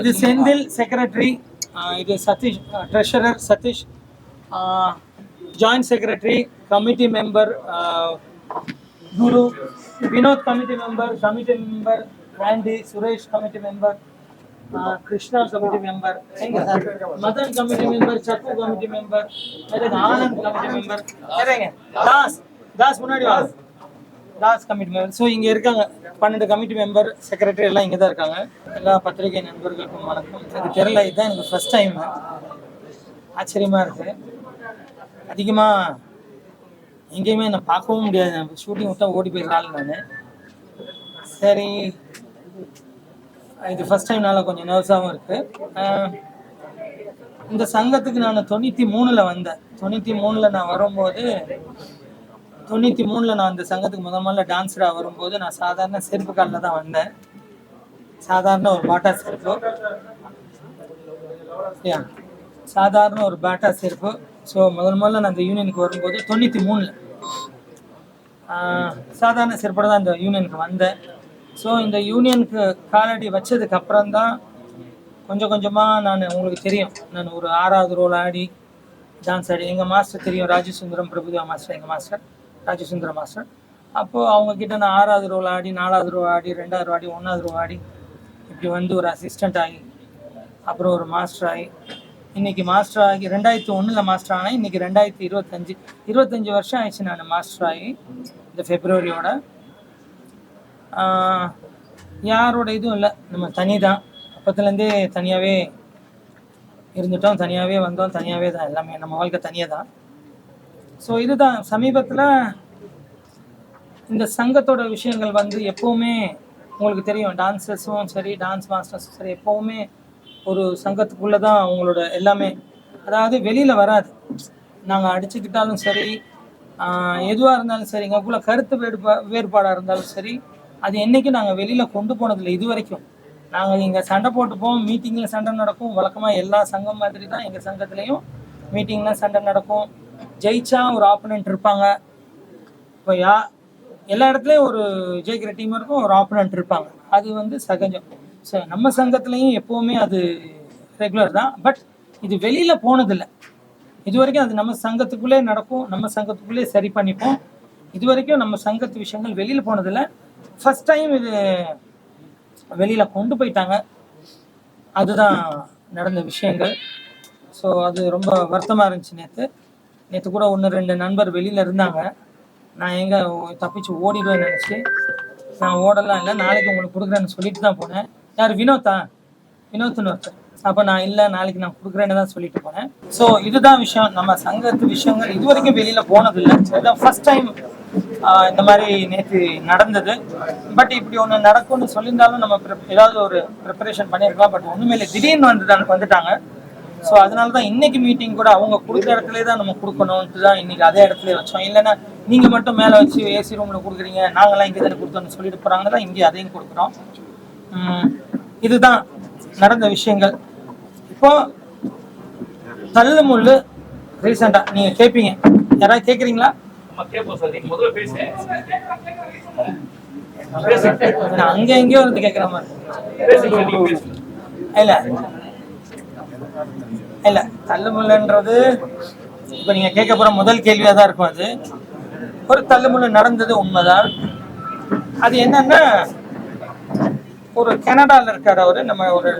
இது செந்தில் செக்ரட்டரி, இது Sathish treasurer Sathish, joint secretary committee member Guru, Vinoth committee member Randy, Suresh committee member, Krishna committee member, Madhan committee member, Sappu committee member, Anand committee member, Das முன்னாடி வா, Das committee member. So இங்கே இருக்காங்க 12 committee member, secretary எல்லாம் இங்கே தான் இருக்காங்க. எல்லா பத்திரிகை நண்பர்களுக்கும் வணக்கம். எனக்கு தெரியல, இதுதான் எனக்கு ஃபர்ஸ்ட் டைம். ஆச்சரியமாக இருக்குது. அதிகமாக எங்கேயுமே நான் பார்க்கவும் முடியாது. ஷூட்டிங் விட்டா ஓடி போயிருந்தாலும் நான் சரி, இது ஃபர்ஸ்ட் டைம்னால கொஞ்சம் நர்வஸாகவும் இருக்குது. இந்த சங்கத்துக்கு நான் 93ல் வந்தேன். 93ல் நான் வரும்போது 93ல் நான் இந்த சங்கத்துக்கு முதல்ல டான்ஸராக வரும்போது நான் சாதாரண செருப்பு காலில் தான் வந்தேன். சாதாரண ஒரு பாட்டா செருப்பு, சாதாரண ஒரு பாட்டா செருப்பு. ஸோ முதல்ல நான் இந்த யூனியனுக்கு வரும்போது 93ல் சாதாரண செருப்போட தான் இந்த யூனியனுக்கு வந்தேன். ஸோ இந்த யூனியனுக்கு காலடி வச்சதுக்கு அப்புறம் தான் கொஞ்சம் கொஞ்சமாக நான், உங்களுக்கு தெரியும், நான் ஒரு 6வது ரோல் ஆடி டான்ஸ் ஆடி, எங்கள் மாஸ்டர் தெரியும், ராஜசுந்தரம் பிரபுதேவா மாஸ்டர், எங்கள் மாஸ்டர் ராஜசுந்தரம் மாஸ்டர். அப்போது அவங்கக்கிட்ட நான் 6வது ரோல் ஆடி, 4வது ரோ ஆடி, 2வது ரோ ஆடி, 1வது ரோ ஆடி, இப்படி வந்து ஒரு அசிஸ்டண்ட் ஆகி, அப்புறம் ஒரு மாஸ்டர் ஆகி, இன்றைக்கி மாஸ்டர் ஆகி 2001ல் மாஸ்டர் ஆனேன். இன்றைக்கி 2025 வருஷம் ஆயிடுச்சு நான் மாஸ்டர் ஆகி. இந்த ஃபெப்ரவரியோட யாரோட இதுவும் இல்லை, நம்ம தனி தான். அப்பத்துலேருந்தே தனியாகவே இருந்துட்டோம், தனியாகவே வந்தோம், தனியாகவே தான் எல்லாமே, நம்ம வாழ்க்கை தனியாக தான். ஸோ இதுதான் சமீபத்தில் இந்த சங்கத்தோட விஷயங்கள் வந்து எப்போவுமே உங்களுக்கு தெரியும், டான்ஸர்ஸும் சரி, டான்ஸ் மாஸ்டர்ஸும் சரி, எப்போவுமே ஒரு சங்கத்துக்குள்ளே தான் அவங்களோட எல்லாமே. அதாவது வெளியில் வராது. நாங்கள் அடிச்சுக்கிட்டாலும் சரி, எதுவாக இருந்தாலும் சரி, எங்களுக்குள்ள கருத்து வேறுபாடாக இருந்தாலும் சரி, அது என்றைக்கும் நாங்கள் வெளியில் கொண்டு போனதில்லை இது வரைக்கும். நாங்கள் இங்கே சண்டை போட்டுப்போம், மீட்டிங்கில் சண்டை நடக்கும். வழக்கமாக எல்லா சங்கம் மாதிரி தான் எங்கள் சங்கத்துலேயும் மீட்டிங்கில் சண்டை நடக்கும். ஜெயிச்சா ஒரு ஆப்போனன்ட் இருப்பாங்க. இப்போ எல்லா இடத்துலையும் ஒரு ஜெயிக்கிற டீம் இருக்கும், ஒரு ஆப்போனன்ட் இருப்பாங்க. அது வந்து சகஜம். ஸோ நம்ம சங்கத்துலேயும் எப்போவுமே அது ரெகுலர் தான். பட் இது வெளியில் போனதில்லை இது வரைக்கும். அது நம்ம சங்கத்துக்குள்ளே நடக்கும், நம்ம சங்கத்துக்குள்ளே சரி பண்ணிப்போம். இது வரைக்கும் நம்ம சங்கத்து விஷயங்கள் வெளியில் போனதில்லை. ஃபர்ஸ்ட் டைம் இது வெளியில் கொண்டு போயிட்டாங்க. அதுதான் நடந்த விஷயங்கள். ஸோ அது ரொம்ப வருத்தமாக இருந்துச்சு. நேற்று கூட 1-2 நண்பர் வெளியில் இருந்தாங்க. நான் எங்கே தப்பிச்சு ஓடிடுவேன்னு நினச்சி நான் ஓடலாம் இல்லை, நாளைக்கு உங்களுக்கு கொடுக்குறேன்னு சொல்லிட்டு தான் போனேன். யார்? வினோத்னு ஒருத்தர். அப்போ நான் இல்லை, நாளைக்கு நான் கொடுக்குறேன்னு தான் சொல்லிட்டு போனேன். ஸோ இதுதான் விஷயம். நம்ம சங்கத்து விஷயங்கள் இது வரைக்கும் வெளியில் போனதில்லை. இதுதான் ஃபர்ஸ்ட் டைம் இந்த மாதிரி நேற்று நடந்தது. பட் இப்படி ஒன்று நடக்கும்னு சொல்லியிருந்தாலும் நம்ம ஏதாவது ஒரு ப்ரிப்பரேஷன் பண்ணியிருக்கலாம். பட் ஒன்றுமே இல்லை, திடீர்னு வந்துட்டாங்க. ஸோ அதனால தான் இன்றைக்கி மீட்டிங் கூட அவங்க கொடுக்குற இடத்துல தான் நம்ம கொடுக்கணுன்ட்டு தான் இன்றைக்கி அதே இடத்துல வச்சோம். இல்லைன்னா நீங்கள் மட்டும் மேலே வச்சு ஏசி ரூமில் கொடுக்குறீங்க, நாங்களாம் இங்கே தானே கொடுத்தோன்னு சொல்லிட்டு போகிறாங்க தான் இங்கே அதையும் கொடுக்குறோம். இதுதான் நடந்த விஷயங்கள். இப்போது தள்ளுமுள்ளு ரீசெண்டாக நீங்கள் கேட்பீங்க, யாராவது கேட்குறீங்களா? நான் அங்கே எங்கேயோ வந்து கேட்குற மாதிரி இல்லை. தள்ளுமுள்ளுன்றது இப்போ நீங்கள் கேட்க போகிற முதல் கேள்வியாக தான் இருக்கும். அது ஒரு தள்ளுமுள்ளு நடந்தது உண்மைதான். அது என்னன்னா, ஒரு கனடாவில் இருக்கார் அவர். நம்ம ஒரு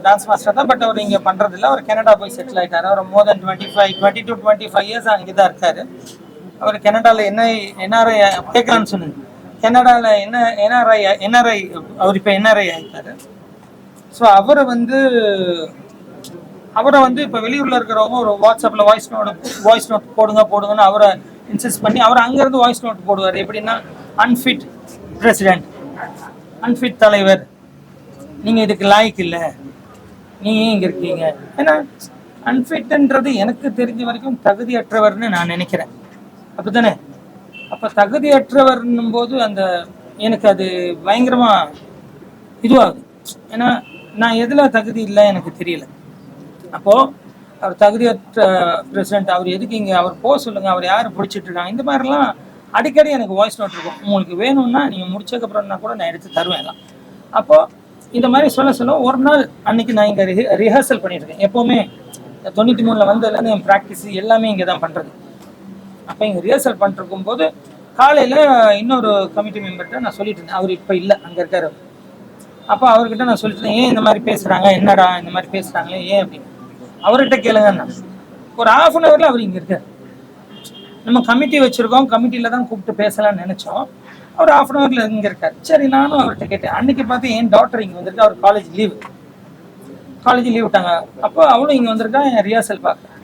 டான்ஸ் மாஸ்டர் தான். பட் அவர் இங்கே பண்ணுறதில்ல. அவர் கனடா போய் செட்டில் ஆகிட்டார். அவர் மோர் தென் 20 to 25 இயர்ஸ் அங்கே தான் இருக்கார். அவர் கனடாவில் என்ஆர்ஐ கேட்கலான்னு சொன்னது. கனடாவில் என்ஆர்ஐ அவர் இப்போ என்ஆர்ஐ ஆகிட்டார். ஸோ அவரை வந்து இப்போ வெளியூரில் இருக்கிறவங்க ஒரு வாட்ஸ்அப்பில் வாய்ஸ் நோட் போடுங்கன்னு அவரை இன்சிஸ்ட் பண்ணி அவர் அங்கேருந்து வாய்ஸ் நோட் போடுவார். எப்படின்னா, அன்ஃபிட் பிரசிடென்ட், அன்ஃபிட் தலைவர், நீங்கள் இதுக்கு லாய்க்கு இல்லை, நீங்கள் இங்கே இருக்கீங்க. ஏன்னா அன்ஃபிட்ன்றது எனக்கு தெரிஞ்ச வரைக்கும் தகுதியற்றவர்னு நான் நினைக்கிறேன். அப்படி தானே? அப்போ தகுதியற்றவர்னும் போது எனக்கு அது பயங்கரமாக இதுவாகுது. ஏன்னா நான் எதில் தகுதி இல்லை எனக்கு தெரியல. அப்போது அவர் தகுதியற்ற பிரசிடென்ட், அவர் எதுக்கு இங்கே, அவர் போக சொல்லுங்கள், அவர் யார் பிடிச்சிட்டு இருக்காங்க, இந்த மாதிரிலாம் அடிக்கடி எனக்கு வாய்ஸ் நோட் இருக்கும். உங்களுக்கு வேணும்னா நீங்கள் முடிச்சதுக்கப்புறம்னா கூட நான் எடுத்து தருவேன் எல்லாம். அப்போது இந்த மாதிரி சொல்ல ஒரு நாள் அன்னைக்கு நான் இங்கே ரிஹர்சல் பண்ணிட்டு இருக்கேன். எப்போவுமே 93 வந்ததுலேருந்து என் ப்ராக்டிஸ் எல்லாமே இங்கே தான் பண்ணுறது. அப்போ இங்கே ரிஹர்சல் பண்ணிருக்கும் போது காலையில் இன்னொரு கமிட்டி மெம்பர்கிட்ட நான் சொல்லிட்டு இருந்தேன். அவர் இப்போ இல்லை, அங்கே இருக்கார். அப்போ அவர்கிட்ட நான் சொல்லிட்டு இருந்தேன், ஏன் இந்த மாதிரி பேசுகிறாங்க, என்னடா இந்த மாதிரி பேசுகிறாங்களே ஏன் அப்படின்னு. அவர்கிட்ட கேளுங்கண்ணா. ஒரு ½ அன் ஹவரில் அவர் இங்கே இருக்கார். நம்ம கமிட்டி வச்சுருக்கோம், கமிட்டியில் தான் கூப்பிட்டு பேசலாம்னு நினச்சோம். அவர் ½ அன் ஹவரில் இங்கே இருக்கார். சரி, நானும் அவர்கிட்ட கேட்டேன். அன்றைக்கி பார்த்து என் டாக்டர் இங்கே வந்திருக்கா. அவர் காலேஜ் லீவ் விட்டாங்க. அப்போ அவளும் இங்கே வந்திருக்கா என் ரிஹர்சல் பார்க்க.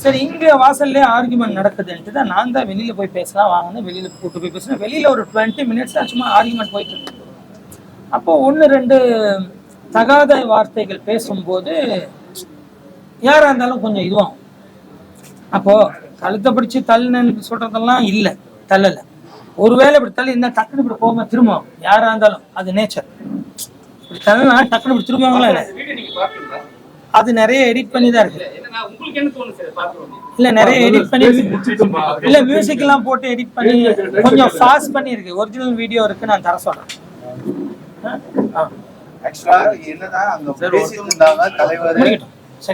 சரி, இங்கே வாசல்லே ஆர்குமெண்ட் நடக்குதுன்ட்டு தான் நான் தான் வெளியில் போய் பேசலாம் வாங்கன்னு வெளியில் கூப்பிட்டு போய் பேசுகிறேன். வெளியில் ஒரு 20 மினிட்ஸ் தான் சும்மா ஆர்குமெண்ட் போயிட்டு இருக்கு. அப்போது 1-2 தகாத வார்த்தைகள் பேசும்போது யாராக இருந்தாலும் கொஞ்சம் இதுவாகும். அப்போது கழுத்தை பிடிச்சி தள்ளுன்னு சொல்கிறதெல்லாம் இல்லை, தள்ளலை. ஒருவேளை இப்படி தள்ளி இருந்தால் டக்குனு இப்படி போகாமல் திரும்பும். யாராக இருந்தாலும் அது நேச்சர். இப்படி தள்ளுனா டக்குனு இப்படி திரும்புவாங்களா இல்லை? அது நிறைய எடிட் பண்ணி தான் இருக்கு. இல்லை, நிறைய எடிட் பண்ணி இல்லை, மியூசிக்லாம் போட்டு எடிட் பண்ணி கொஞ்சம் ஃபாஸ்ட் பண்ணியிருக்கு. ஒரிஜினல் வீடியோ இருக்குது, நான் தர சொல்கிறேன்.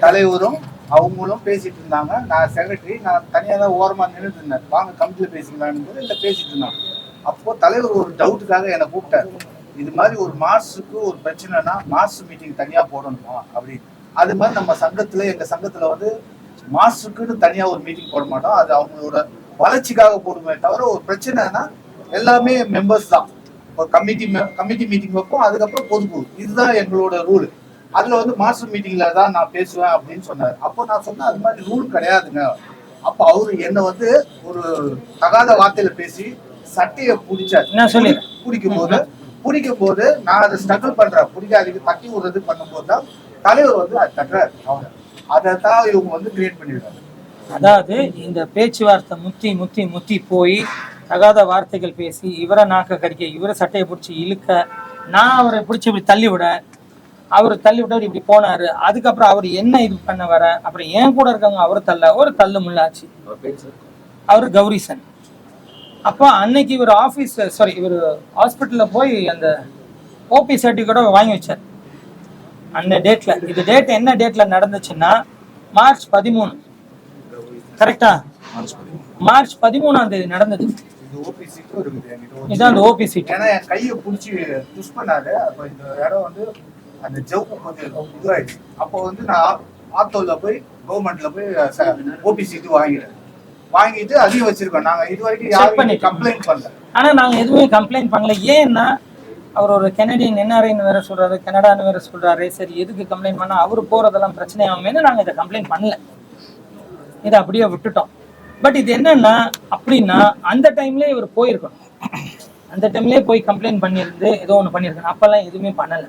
தலைவரும் அவங்களும் பேசிட்டு இருந்தாங்க. நான் செக்ரட்டரி, நான் தனியாக தான் ஓரமாக நின்றுட்டு இருந்தேன். வாங்க கமிட்டியில் பேசிக்கலான்னு போது இல்லை பேசிட்டு இருந்தாங்க. அப்போ தலைவர் ஒரு டவுட்டுக்காக என்னை கூப்பிட்டாரு. இது மாதிரி ஒரு மாசுக்கு ஒரு பிரச்சனைனா மாசு மீட்டிங் தனியாக போடணுமா அப்படின்னு. அது மாதிரி நம்ம சங்கத்தில், எங்கள் சங்கத்தில் வந்து மாசுக்குன்னு தனியாக ஒரு மீட்டிங் போட மாட்டோம். அது அவங்களோட வளர்ச்சிக்காக போடுமே தவிர ஒரு பிரச்சனைனா எல்லாமே மெம்பர்ஸ் தான். ஒரு கமிட்டி மீட்டிங் வைப்போம், அதுக்கப்புறம் பொதுக்குழு. இதுதான் எங்களோட ரூல். அதுல வந்து மாஸ்டர் மீட்டிங்ல தான் நான் பேசுவேன் அப்படின்னு சொன்னார். அப்போ நான் சொன்னேன், அது மாதிரி ரூல் கிடையாதுங்க. அப்போ அவரு என்ன வந்து ஒரு தகாத வார்த்தையில பேசி சட்டையை பிடிச்சாரு. பிடிக்கும் போது நான் அதை ஸ்ட்ரகிள் பண்றேன், பிடிக்காதுக்கு தட்டி விடுறது பண்ணும்போது தான் தலைவர் வந்து அது தட்டுறாரு. அவங்க அதை தான் இவங்க வந்து கிரியேட் பண்ணிடுறாங்க. அதாவது இந்த பேச்சுவார்த்தை முத்தி போய் தகாத வார்த்தைகள் பேசி இவரை நாக்க கடிக்க, இவரை சட்டையை பிடிச்சி இழுக்க, நான் அவரை பிடிச்சி இப்படி தள்ளி விட, அவர் தள்ளி விட்டவர் இப்படி போனாரு. அதுக்கப்புறம் அவர் என்ன இது பண்ண வர, அப்புறம் ஏன் கூட இருக்காங்க அவர் ஒரு தள்ளு முள்ளாச்சு. அவர் கௌரிசன். அப்போ அன்னைக்கு இவர் இவர் ஹாஸ்பிட்டலில் போய் அந்த ஓபி சர்டிஃபிகேட்டை வாங்கி வச்சார் அந்த டேட்ல. இது டேட் என்ன டேட்ல நடந்துச்சுன்னா மார்ச் 13. கரெக்டா? மார்ச் 13ஆம் தேதி நடந்தது. இதான் அந்த ஓபி சீட். ஏன்னா என் கையை பிடிச்சி புஷ் பண்ணாரு. அப்போ இந்த இடம் வந்து அந்த ஜவுக்கு கொஞ்சம் இதுவாயிடுச்சு. அப்போ வந்து நான் ஆத்தோல போய் கவர்மெண்ட்ல போய் ஓபி சீட் வாங்கிட்டு அதையும் வச்சிருக்கோம். நாங்க இது வரைக்கும் யாரும் கம்ப்ளைண்ட் பண்ணல. ஆனா நாங்க எதுவுமே கம்ப்ளைண்ட் பண்ணல. ஏன்னா அவர் ஒரு கெனடியன் என்ஆர்ஐன்னு வேற சொல்றாரு, கனடான்னு வேற சொல்றாரு. சரி, எதுக்கு கம்ப்ளைண்ட் பண்ணா அவர் போறதெல்லாம் பிரச்சனை ஆகுமேனு நாங்க இதை கம்ப்ளைண்ட் பண்ணல. இதை அப்படியே விட்டுட்டோம். பட் இது என்னன்னா, அப்படின்னா அந்த டைம்லேயே இவர் போயிருக்கணும். அந்த டைம்லேயே போய் கம்ப்ளைண்ட் பண்ணியிருந்து ஏதோ ஒன்று பண்ணியிருக்கணும். அப்போல்லாம் எதுவுமே பண்ணலை.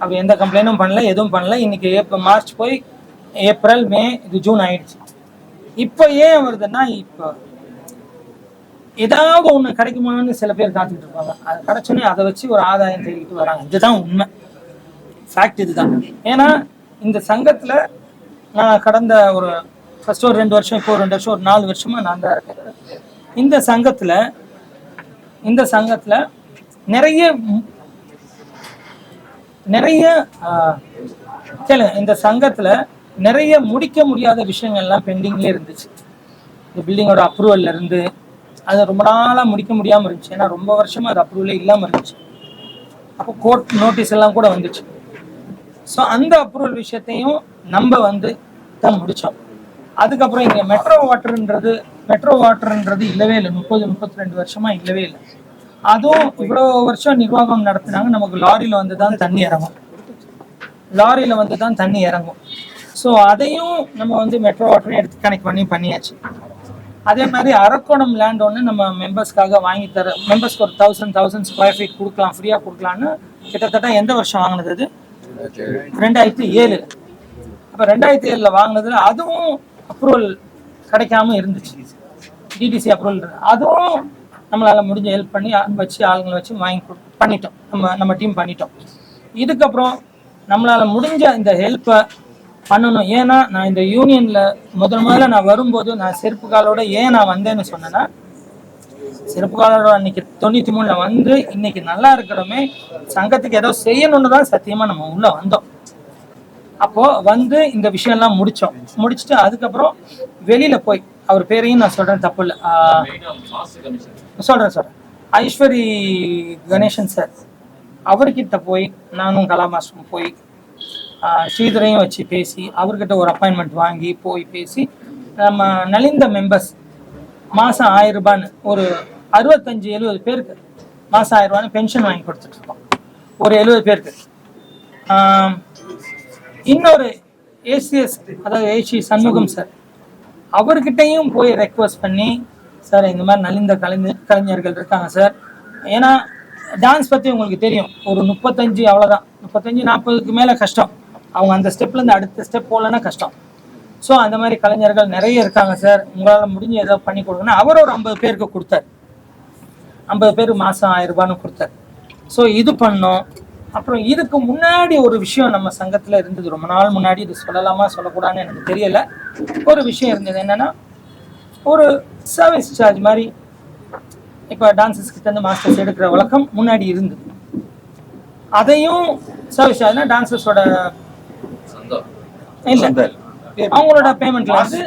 அப்படி எந்த கம்ப்ளைண்ட்டும் பண்ணல, எதுவும் பண்ணல. இன்னைக்கு மார்ச் போய் ஏப்ரல், மே, இது ஜூன் ஆயிடுச்சு. இப்போ ஏன் வருதுன்னா, இப்போ ஏதாவது ஒன்று கிடைக்குமான்னு சில பேர் காத்துக்கிட்டு இருப்பாங்க. அது கிடைச்சோன்னே அதை வச்சு ஒரு ஆதாயம் தேடிக்கிட்டு வராங்க. இதுதான் உண்மை, ஃபேக்ட் இதுதான். ஏன்னா இந்த சங்கத்தில் நான் கடந்த ஃபர்ஸ்ட் ஒரு 2 வருஷம், இப்போ ஒரு 2 வருஷம், ஒரு 4 வருஷமா நான் தான் இருக்கேன். இந்த சங்கத்தில் நிறைய கேளுங்க. இந்த சங்கத்தில் நிறைய முடிக்க முடியாத விஷயங்கள்லாம் பெண்டிங்லேயே இருந்துச்சு. இந்த பில்டிங்கோட அப்ரூவல்ல இருந்து அது ரொம்ப நாளாக முடிக்க முடியாமல் இருந்துச்சு. ஏன்னா ரொம்ப வருஷமா அது அப்ரூவலே இல்லாமல் இருந்துச்சு. அப்போ கோர்ட் நோட்டீஸ் எல்லாம் கூட வந்துச்சு. ஸோ அந்த அப்ரூவல் விஷயத்தையும் நம்ம வந்து தான் முடித்தோம். அதுக்கப்புறம் இங்கே மெட்ரோ வாட்டர்ன்றது இல்லவே இல்லை. 30-32 வருஷமா இல்லவே இல்லை. அதுவும் இவ்வளோ வருஷம் நிர்வாகம் நடத்தினாங்க. நமக்கு லாரியில் வந்து தான் தண்ணி இறங்கும். ஸோ அதையும் நம்ம வந்து மெட்ரோ வாட்டரையும் எடுத்து கனெக்ட் பண்ணியாச்சு. அதே மாதிரி அரக்கோணம் லேண்ட் ஒன்று நம்ம மெம்பர்ஸ்க்காக வாங்கி மெம்பர்ஸ்க்கு ஒரு 1000 ஸ்கொயர் ஃபீட் கொடுக்கலாம், ஃப்ரீயாக கொடுக்கலான்னு கிட்டத்தட்ட எந்த வருஷம் வாங்கினது? அது 2007. அப்போ 2007 வாங்கினதுல அதுவும் அப்ரூவல் கிடைக்காம இருந்துச்சு. DTC approval. அதுவும் நம்மளால முடிஞ்ச ஹெல்ப் பண்ணி வச்சு ஆளுங்களை வச்சு பண்ணிட்டோம். நம்ம டீம் பண்ணிட்டோம். இதுக்கப்புறம் நம்மளால முடிஞ்ச இந்த ஹெல்ப்பை பண்ணணும். ஏன்னா நான் இந்த யூனியன்ல முதல்ல நான் வரும்போது நான் செருப்பு காலோட ஏன் நான் வந்தேன்னு சொன்னேன்னா, சிறப்பு காலரோட அன்னைக்கு 93ல வந்து இன்னைக்கு நல்லா இருக்கிறோமே, சங்கத்துக்கு ஏதோ செய்யணும்னு தான் சத்தியமா நம்ம உள்ள வந்தோம். அப்போ வந்து இந்த விஷயம் எல்லாம் முடிச்சுட்டு அதுக்கப்புறம் வெளியில போய், அவர் பேரையும் நான் சொல்றேன், தப்பு இல்லை, சொல்றேன் ஐஸ்வரி கணேசன் சார், அவர்கிட்ட போய் நானும் கலா மாஸ்டரும் போய் ஸ்ரீதரையும் வச்சு பேசி அவர்கிட்ட ஒரு அப்பாயின்மெண்ட் வாங்கி போய் பேசி நம்ம நலிந்த மெம்பர்ஸ் மாதம் 1000 ரூபான்னு ஒரு 65-70 பேருக்கு மாதம் 1000 ரூபான்னு பென்ஷன் வாங்கி கொடுத்துட்டு இருக்கோம், ஒரு 70 பேருக்கு. இன்னொரு ஏசிஎஸ், அதாவது ஏசி சண்முகம் சார், அவர்கிட்டையும் போய் ரெக்வஸ்ட் பண்ணி, சார் இந்த மாதிரி நலிந்த கலைஞர்கள் இருக்காங்க சார், ஏன்னா டான்ஸ் பற்றி உங்களுக்கு தெரியும், ஒரு 35 அவ்வளோதான், 35-40க்கு மேலே கஷ்டம், அவங்க அந்த ஸ்டெப்லேருந்து அடுத்த ஸ்டெப் போகலன்னா கஷ்டம். ஸோ அந்த மாதிரி கலைஞர்கள் நிறைய இருக்காங்க சார், உங்களால் முடிஞ்சு ஏதோ பண்ணி கொடுங்கன்னா அவர் ஒரு 50 பேருக்கு கொடுத்தார், 50 பேர் மாதம் 1000 ரூபான்னு கொடுத்தார். ஸோ இது பண்ணோம். அப்புறம் இதுக்கு முன்னாடி ஒரு விஷயம் நம்ம சங்கத்தில் இருந்தது, ரொம்ப நாள் முன்னாடி, இது சொல்லலாமா சொல்லக்கூடாதுன்னு எனக்கு தெரியல, ஒரு விஷயம் இருந்தது. என்னென்னா ஒரு சர்வீஸ் சார்ஜ் மாதிரி இப்போ டான்ஸஸ் கிட்ட இருந்து மாஸ்டர்ஸ் எடுக்கிற வழக்கம் முன்னாடி இருந்தது. அதையும் சர்வீஸ் சார்ஜ்னா டான்சர்ஸோட இல்லை, அவங்களோட பேமெண்ட்ல வந்து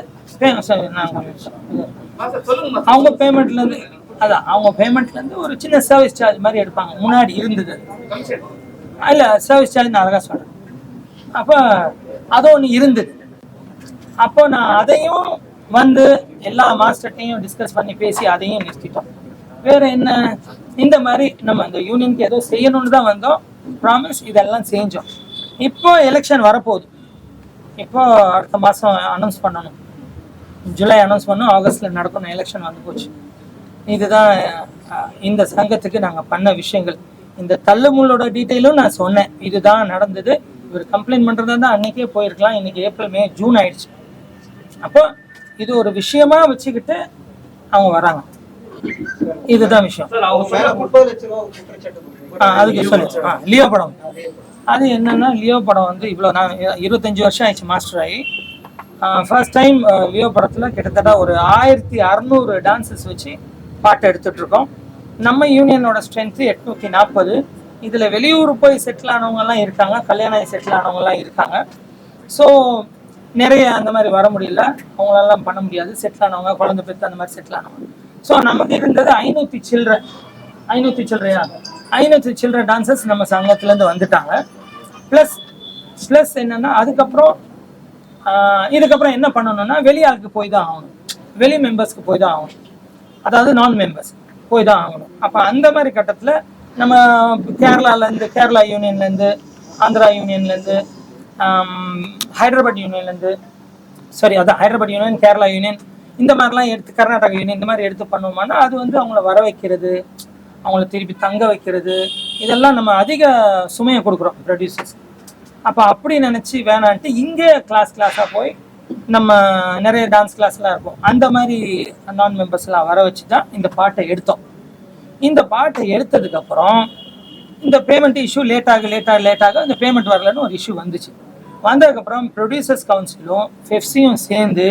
அவங்க பேமெண்ட்ல இருந்து, அதான் அவங்க பேமெண்ட்ல இருந்து ஒரு சின்ன சர்வீஸ் சார்ஜ் மாதிரி எடுப்பாங்க, முன்னாடி இருந்தது. இல்ல சர்வீஸ் சார்ஜ் நான் அழகா சொல்றேன். அப்போ அது ஒன்று இருந்தது. அப்போ நான் அதையும் வந்து எல்லா மாஸ்டர்ட்டையும் டிஸ்கஸ் பண்ணி பேசி அதையும் நிறுத்திட்டோம். வேற என்ன, இந்த மாதிரி நம்ம இந்த யூனியனுக்கு ஏதோ செய்யணும்னு தான் வந்தோம், ப்ராமிஸ் இதெல்லாம் செஞ்சோம். இப்போ எலெக்ஷன் வரப்போகுது, இப்போ அடுத்த மாதம் அனௌன்ஸ் பண்ணணும், ஜூலை அனௌன்ஸ் பண்ணணும், ஆகஸ்ட்ல நடக்கணும், எலெக்ஷன் வந்து போச்சு. இதுதான் இந்த சங்கத்துக்கு நாங்கள் பண்ண விஷயங்கள். இந்த தள்ளுமுள்ளோட டீட்டெயிலும் நான் சொன்னேன், இதுதான் நடந்தது. இவர் கம்ப்ளைண்ட் பண்ணுறதா தான் அன்னைக்கே போயிருக்கலாம், இன்னைக்கு ஏப்ரல் மே ஜூன் ஆயிடுச்சு. அப்போ இது ஒரு விஷயமா வச்சுக்கிட்டு அவங்க வராங்க, இதுதான் விஷயம். அதுக்கு சொல்லு, லியோ படம், அது என்னன்னா லியோ படம் வந்து இவ்வளோ, நான் 25 வருஷம் ஆயிடுச்சு மாஸ்டர் ஆகி. ஃபர்ஸ்ட் டைம் லியோ படத்தில் கிட்டத்தட்ட ஒரு 1600 டான்ஸஸ் வச்சு பாட்டு எடுத்துட்டு இருக்கோம். நம்ம யூனியனோட ஸ்ட்ரென்த்து 840. இதில் வெளியூர் போய் செட்டில் ஆனவங்கலாம் இருக்காங்க, கல்யாணம் ஆகி செட்டில் ஆனவங்கலாம் இருக்காங்க. ஸோ நிறைய அந்த மாதிரி வர முடியல, அவங்களெல்லாம் பண்ண முடியாது, செட்டில் ஆனவங்க, குழந்தை பெற்று அந்த மாதிரி செட்டில் ஆனவங்க. ஸோ நமக்கு இருந்தது 500 சில்லற டான்சர்ஸ் நம்ம சங்கத்துலேருந்து வந்துட்டாங்க. ப்ளஸ் என்னன்னா அதுக்கப்புறம் இதுக்கப்புறம் என்ன பண்ணணும்னா வெளி ஆளுக்கு போய் தான் ஆகணும், வெளி மெம்பர்ஸ்க்கு போய் தான் ஆகணும், அதாவது நான் மெம்பர்ஸ் போய் தான் ஆகணும். அப்போ அந்த மாதிரி கட்டத்தில் நம்ம கேரளாலேருந்து, கேரளா யூனியன்லேருந்து, ஆந்திரா யூனியன்லேருந்து, ஹைதராபாத் யூனியன்லேருந்து, அதான் ஹைதராபாத் யூனியன், கேரளா யூனியன், இந்த மாதிரிலாம் எடுத்து, கர்நாடகா யூனியன், இந்த மாதிரி எடுத்து பண்ணுவோம்னா அது வந்து அவங்கள வர வைக்கிறது, அவங்கள திருப்பி தங்க வைக்கிறது, இதெல்லாம் நம்ம அதிக சுமையை கொடுக்குறோம் ப்ரொடியூசர்ஸ். அப்போ அப்படி நினச்சி வேணான்ட்டு இங்கே கிளாஸாக போய் நம்ம நிறைய டான்ஸ் கிளாஸ்லாம் இருக்கும், அந்த மாதிரி நான் மெம்பர்ஸ்லாம் வர வச்சு தான் இந்த பாட்டை எடுத்தோம். இந்த பாட்டை எடுத்ததுக்கப்புறம் இந்த பேமெண்ட் இஷ்யூ லேட்டாக இந்த பேமெண்ட் வரலன்னு ஒரு இஷ்யூ வந்துச்சு. வந்ததுக்கப்புறம் ப்ரொடியூசர்ஸ் கவுன்சிலும் ஃபெஃப்சியும் சேர்ந்து,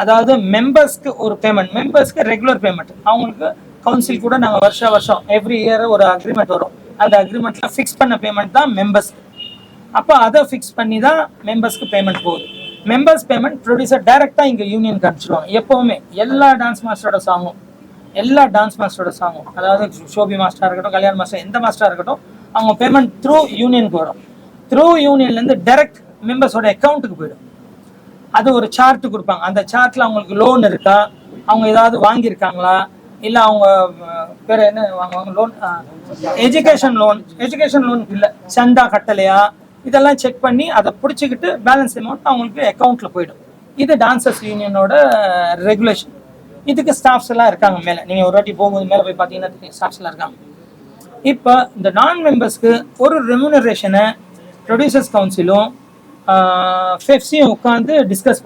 அதாவது மெம்பர்ஸ்க்கு ஒரு பேமெண்ட், மெம்பர்ஸ்க்கு ரெகுலர் பேமெண்ட், அவங்களுக்கு கவுன்சில் கூட நாங்கள் வருஷம் எவ்ரி இயர் ஒரு அக்ரிமெண்ட் வரும், அந்த அக்ரிமெண்ட்ல ஃபிக்ஸ் பண்ண பேமெண்ட் தான் மெம்பர்ஸ்க்கு. அப்போ அதை ஃபிக்ஸ் பண்ணி தான் மெம்பர்ஸ்க்கு பேமெண்ட் போகுது. மெம்பர்ஸ் பேமெண்ட் ப்ரொடியூசர் டைரெக்டாக இங்கே யூனியனுக்கு அனுப்பிச்சிடுவாங்க. எப்போவுமே எல்லா டான்ஸ் மாஸ்டரோட சாங்கும், அதாவது ஷோபி மாஸ்டராக இருக்கட்டும், கல்யாண் மாஸ்டர், எந்த மாஸ்டராக இருக்கட்டும், அவங்க பேமெண்ட் த்ரூ யூனியனுக்கு வரும். த்ரூ யூனியன்லேருந்து டைரக்ட் மெம்பர்ஸோட அக்கௌண்ட்டுக்கு போயிடும். அது ஒரு சார்ட் கொடுப்பாங்க, அந்த சார்ட்டில் அவங்களுக்கு லோன் இருக்கா, அவங்க ஏதாவது வாங்கியிருக்காங்களா, இல்லை அவங்க வேற என்ன வாங்குவாங்க, லோன், எஜுகேஷன் லோன் இல்லை, சந்தா கட்டலையா, இதெல்லாம் செக் பண்ணி அதை பிடிச்சிக்கிட்டு பேலன்ஸ் அமௌண்ட் அவங்களுக்கு அக்கௌண்ட்டில் போயிடும். இது டான்சர்ஸ் யூனியனோட ரெகுலேஷன். இதுக்கு ஸ்டாஃப்ஸ் எல்லாம் இருக்காங்க மேலே, நீங்கள் ஒரு வாட்டி போகும்போது மேலே போய் பார்த்தீங்கன்னா ஸ்டாஃப்ஸ் எல்லாம் இருக்காங்க. இப்போ இந்த நான் மெம்பர்ஸ்க்கு ஒரு ரெமுனரேஷனை ப்ரொடியூசர்ஸ் கவுன்சிலும் ஃபெஃப்சியும் உட்காந்து டிஸ்கஸ்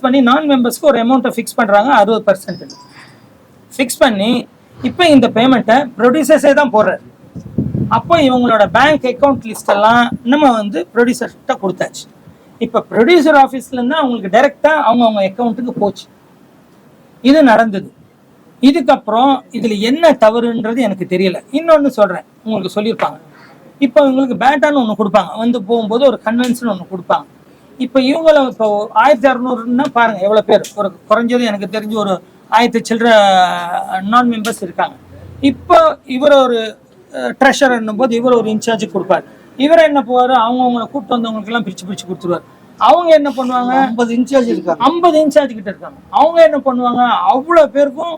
பண்ணி நான் மெம்பர்ஸ்க்கு ஒரு அமௌண்ட்டை ஃபிக்ஸ் பண்ணுறாங்க, 60% ஃபிக்ஸ் பண்ணி இப்போ இந்த பேமெண்ட்டை ப்ரொடியூசர்ஸே தான் போடுறாரு. அப்போ இவங்களோட பேங்க் அக்கௌண்ட் லிஸ்டெல்லாம் நம்ம வந்து ப்ரொடியூசர்கிட்ட கொடுத்தாச்சு. இப்போ ப்ரொடியூசர் ஆஃபீஸ்லேருந்து அவங்களுக்கு டைரெக்டாக அவங்க அக்கௌண்ட்டுக்கு போச்சு. இது நடந்தது. இதுக்கப்புறம் இதுல என்ன தவறுன்றது எனக்கு தெரியல. இன்னொன்னு சொல்றேன், உங்களுக்கு சொல்லியிருப்பாங்க. இப்போ இவங்களுக்கு பேட்டான்னு ஒன்று கொடுப்பாங்க, வந்து போகும்போது ஒரு கன்வென்ஷன் ஒன்று கொடுப்பாங்க. இப்போ இவங்கள இப்போ 1600ன்னா பாருங்க எவ்வளோ பேர், ஒரு குறைஞ்சது எனக்கு தெரிஞ்சு ஒரு 1000 சில்லற நான் மெம்பர்ஸ் இருக்காங்க. இப்போ இவர் ஒரு ட்ரெஷரர்ன்னும் போது இவர் ஒரு இன்சார்ஜ் கொடுப்பாரு. இவர் என்ன போவார், அவங்கவுங்களை கூப்பிட்டு வந்தவங்களுக்கெல்லாம் பிரிச்சு பிரிச்சு கொடுத்துருவார். அவங்க என்ன பண்ணுவாங்க, 50 இன்சார்ஜ் இருக்காங்க, 50 இன்சார்ஜ் கிட்ட இருக்காங்க. அவங்க என்ன பண்ணுவாங்க, அவ்வளோ பேருக்கும்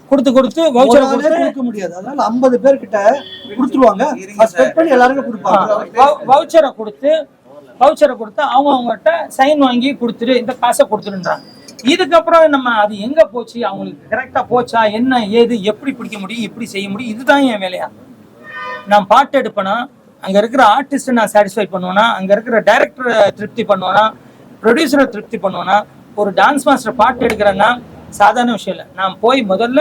கொடுத்து வவுச்சர் கொடுக்க முடியாது. அதனால 50 பேர் கிட்ட கொடுத்துருவாங்க, சஸ்பெக்ட் பண்ணி எல்லாருக்கும் கொடுப்பாங்க. வவுச்சரை கொடுத்து அவங்ககிட்ட சைன் வாங்கி கொடுத்துரு, இந்த காசை கொடுத்துருன்றாங்க. இதுக்கப்புறம் நம்ம அது எங்க போச்சு, அவங்களுக்கு கரெக்டா போச்சா, என்ன ஏது, எப்படி பிடிக்க முடியும், எப்படி செய்ய முடியும், இதுதான் என் வேலையா. நான் பாட்டு எடுப்பேனா, அங்க இருக்கிற ஆர்டிஸ்ட்டை நான் சாட்டிஸ்ஃபை பண்ணுவேனா, அங்க இருக்கிற டைரக்டரை திருப்தி பண்ணுவேனா, ப்ரொடியூசரை திருப்தி பண்ணுவேனா. ஒரு டான்ஸ் மாஸ்டர் பாட்டு எடுக்கிறேன்னா சாதாரண விஷயம் இல்லை. நான் போய் முதல்ல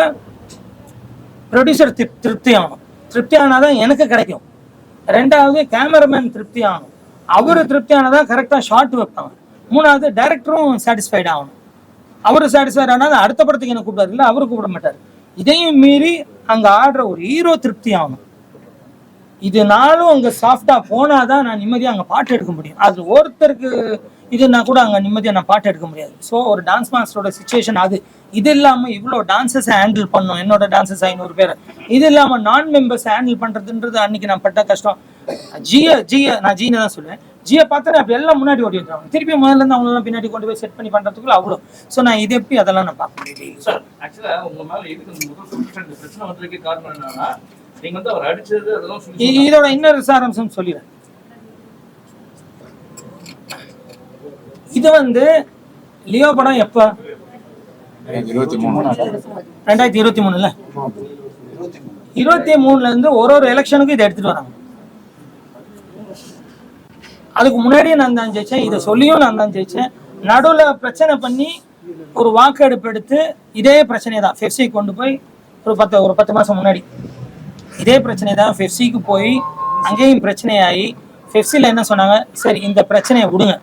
ப்ரொடியூசர் திருப்தி ஆகணும். திருப்தி ஆனாதான் எனக்கு கிடைக்கும். ரெண்டாவது கேமராமேன் திருப்தி ஆகணும், அவரு திருப்தி ஆனாதான் கரெக்டாக ஷார்ட் வைப்பாங்க. மூணாவது டைரக்டரும் சாட்டிஸ்ஃபைட் ஆகணும். அவரு சாட்டிஸ்ஃபைட் ஆனால் அடுத்த படத்துக்கு என்ன கூப்பிடாரு, இல்லை அவரு கூப்பிட மாட்டார். இதையும் மீறி அங்கே ஆடுற ஒரு ஹீரோ திருப்தி ஆகணும். இதனாலும் அங்கே சாஃப்டா போனாதான் நான் நிம்மதியாக அங்கே பாட்டு எடுக்க முடியும். அது ஒருத்தருக்கு இதுனா கூட அங்கே நிம்மதியாக நான் பாட்டு எடுக்க முடியாது. ஸோ ஒரு டான்ஸ் மாஸ்டரோட சுச்சுவேஷன் அது. இது இல்லாமல் இவ்வளோ டான்ஸஸை ஹேண்டில் பண்ணணும், என்னோட டான்ஸஸ் 500 பேர். இது இல்லாமல் நான் மெம்பர்ஸ் ஹேண்டில் பண்ணுறதுன்றது அன்னைக்கு நான் பட்ட கஷ்டம். நான் ஜீனை தான் சொல்லுவேன். ஜியை பார்த்தா அப்படி எல்லாம் முன்னாடி ஓடி வந்துடுவாங்க, திருப்பி முதல்ல இருந்து அவங்களெல்லாம் பின்னாடி கொண்டு போய் செட் பண்ணி பண்ணுறதுக்குள்ள அவ்வளோ. ஸோ நான் இது எப்படி அதெல்லாம் நான் பார்க்க முடியல. சார் ஆக்சுவலாக உங்கள் மேலே எதுக்கு முதல் பிரச்சனை வந்ததுக்கு காரணம் என்னன்னா, நீங்க வந்து அவர் அடிச்சது அதெல்லாம் சொல்லி இதோட இன்னொரு சாராம்சம் சொல்லிடுறேன். இது வந்து லியோ படம் எப்ப, 2023ல 23ல இருந்து ஒரு எலெக்ஷனுக்கும் இதை எடுத்துட்டு வராங்க. அதுக்கு முன்னாடியே நான் தான் ஜெயிச்சேன், இதை சொல்லியும் நான் தான் ஜெயிச்சேன். நடுவில் பிரச்சனை பண்ணி ஒரு வாக்கெடுப்பு எடுத்து இதே பிரச்சனையை தான் பெப்சி கொண்டு போய் ஒரு 10 மாசம் முன்னாடி இதே பிரச்சனை தான் பெப்சிக்கு போய் அங்கேயும் பிரச்சனையாகி பெப்சியில் என்ன சொன்னாங்க, சரி இந்த பிரச்சனையை விடுங்க,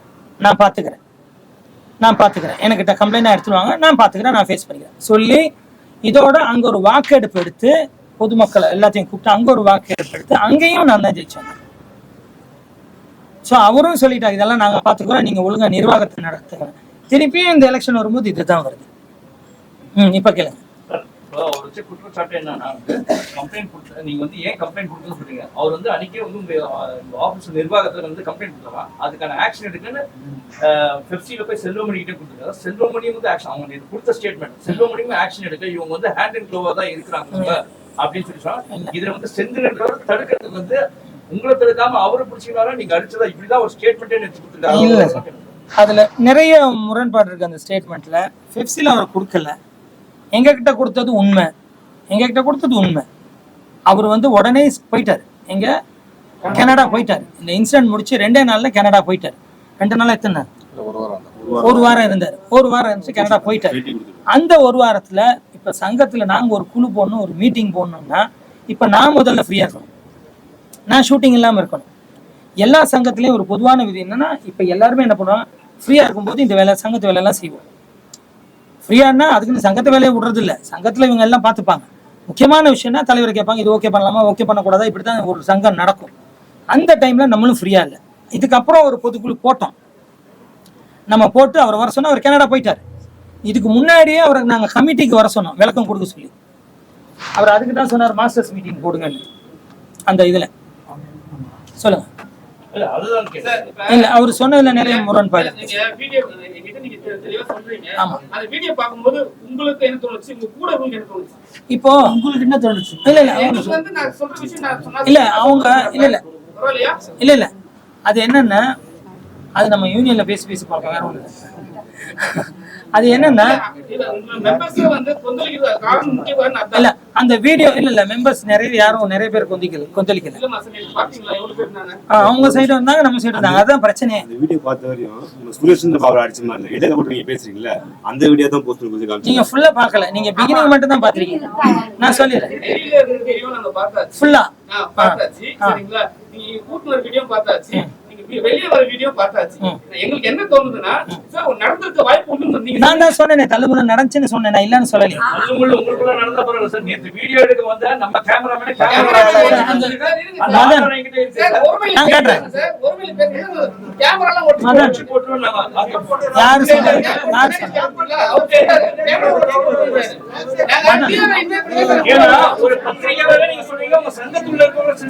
நான் பார்த்துக்கிறேன், எனக்கிட்ட கம்ப்ளைண்டாக எடுத்துருவாங்க, நான் பார்த்துக்கிறேன், நான் ஃபேஸ் பண்ணிக்கிறேன் சொல்லி இதோட அங்கே ஒரு வாக்கெடுப்பு எடுத்து பொதுமக்களை எல்லாத்தையும் கூப்பிட்டு அங்கே ஒரு வாக்கெடுப்பு எடுத்து அங்கேயும் நான் தான் ஜெயிச்சேன். ஸோ அவரும் சொல்லிட்டாங்க, இதெல்லாம் நாங்கள் பார்த்துக்கிறோம், நீங்கள் ஒழுங்காக நிர்வாகத்தை நடத்துங்க. திருப்பியும் இந்த எலெக்ஷன் வரும்போது இதுதான் வருது. இப்போ கேளுங்க. அவர் வச்ச குற்றச்சாட்டு என்னன்னா, கம்ப்ளைண்ட் கொடுத்து நீங்க வந்து ஏன் கம்ப்ளைண்ட் கொடுத்துன்னு சொல்றீங்க, அவர் வந்து அன்னைக்கே வந்து உங்க ஆபீஸ் நிர்வாகத்துல வந்து கம்ப்ளைண்ட் கொடுக்கலாம், அதுக்கான ஆக்ஷன் எடுக்குன்னு பெப்சில போய் செல்வமணி கிட்டே கொடுத்துருக்காங்க. செல்வமணியும் வந்து ஆக்ஷன், அவங்க கொடுத்த ஸ்டேட்மெண்ட், செல்வமணியும் ஆக்ஷன் எடுக்க இவங்க வந்து ஹேண்ட் அண்ட் க்ளோவா தான் இருக்கிறாங்க அப்படின்னு சொல்லி சொன்னா, இதுல வந்து செந்தில்ன்றவர் தடுக்கிறதுக்கு வந்து உங்களை தடுக்காம அவரை பிடிச்சிக்கிறாரா, நீங்க அடிச்சதா, இப்படிதான் ஒரு ஸ்டேட்மெண்ட்டே எடுத்து கொடுத்துருக்காங்க. அதுல நிறைய முரண்பாடு இருக்கு அந்த ஸ்டேட்மெண்ட்ல. பெப்சில அவர் கொடுக்கல, எங்ககிட்ட கொடுத்தது உண்மை. அவர் வந்து உடனே போயிட்டார், எங்க கனடா போயிட்டார். இந்த இன்சிடென்ட் முடிச்சு 2 நாள்ல கனடா போயிட்டார். 2 நாள் எத்தனை, ஒரு வாரம் இருந்தார். ஒரு வாரம் இருந்துச்சு கனடா போயிட்டார். அந்த ஒரு வாரத்துல இப்ப சங்கத்துல நாங்க ஒரு குழு போடணும், ஒரு மீட்டிங் போடணும்னா இப்ப நான் முதல்ல ஃப்ரீயா இருக்கணும், நான் ஷூட்டிங் இல்லாம இருக்கணும். எல்லா சங்கத்திலயும் ஒரு பொதுவான விதி என்னன்னா, இப்ப எல்லாருமே என்ன பண்ணுவாங்க, ஃப்ரீயா இருக்கும்போது இந்த வேலை சங்கத்து வேலையெல்லாம் செய்வோம். ஃப்ரீயானா அதுக்குன்னு சங்கத்தை வேலையை விடுறது இல்லை, சங்கத்தில் இவங்க எல்லாம் பார்த்துப்பாங்க. முக்கியமான விஷயம்னா தலைவர் கேட்பாங்க, இது ஓகே பண்ணலாமா, ஓகே பண்ணக்கூடாதா, இப்படி தான் ஒரு சங்கம் நடக்கும். அந்த டைமில் நம்மளும் ஃப்ரீயாக இல்லை. இதுக்கப்புறம் ஒரு பொதுக்குழு போட்டோம், நம்ம போட்டு அவர் வர சொன்னால் அவர் கனடா போயிட்டார். இதுக்கு முன்னாடியே அவரை நாங்கள் கமிட்டிக்கு வர சொன்னோம், விளக்கம் கொடுக்க சொல்லி. அவர் அதுக்கு தான் சொன்னார் மாஸ்டர்ஸ் மீட்டிங் போடுங்கன்னு. அந்த இதில் சொல்லுங்க. இல்ல அவர் சொன்னதுல நிறைய முரண்பாடு. இப்போ உங்களுக்கு என்ன தோணுச்சு? இல்ல அவங்க இல்ல அது என்னன்னா, அது நம்ம யூனியன்ல பேசி பார்க்கலாம், வேற ஒண்ணு. அது என்னன்னா, இல்ல அந்த வீடியோ இல்ல மெம்பர்ஸ் நிறைய பேர் கொந்தளிக்கல. அவங்க சைடு வந்தாங்க, நம்ம சைடு வந்தாங்க, அதான் பிரச்சனை. அந்த வீடியோ பார்த்த வரையும் சுரேஷ் பாபு அடிச்ச மாதிரி இல்ல, இடையில போட்டு நீங்க பேசுறீங்களா, அந்த வீடியோ தான் போஸ்ட் பண்ணி காமிச்சீங்க. நீங்க ஃபுல்லா பார்க்கல, நீங்க பிகினிங் மட்டும் தான் பாத்துறீங்க. நான் சொல்லிடுறேன், ஃபுல்லா பார்த்தாச்சு, சரிங்களா? நீங்க கூட்டுற வீடியோ பார்த்தாச்சு, நீங்க வெளியே வர வீடியோ பார்த்தாச்சு. எங்களுக்கு என்ன தோணுதுன்னா சார் நடந்திருக்க வாய்ப்பு உண்டு சொன்னீங்க. நான் தான் சொன்னேன் தள்ளுமுள்ள நடந்துச்சுன்னு சொன்னேன், நான் இல்லன்னு சொல்லலையே. தள்ளுமுள்ள உங்களுக்குள்ள நடந்த பரவாயில்ல சார். நேத்து வீடியோ எடுக்க வந்த நம்ம கேமராமேன் நான் கேட்டேன் யாரு சொன்னாங்க?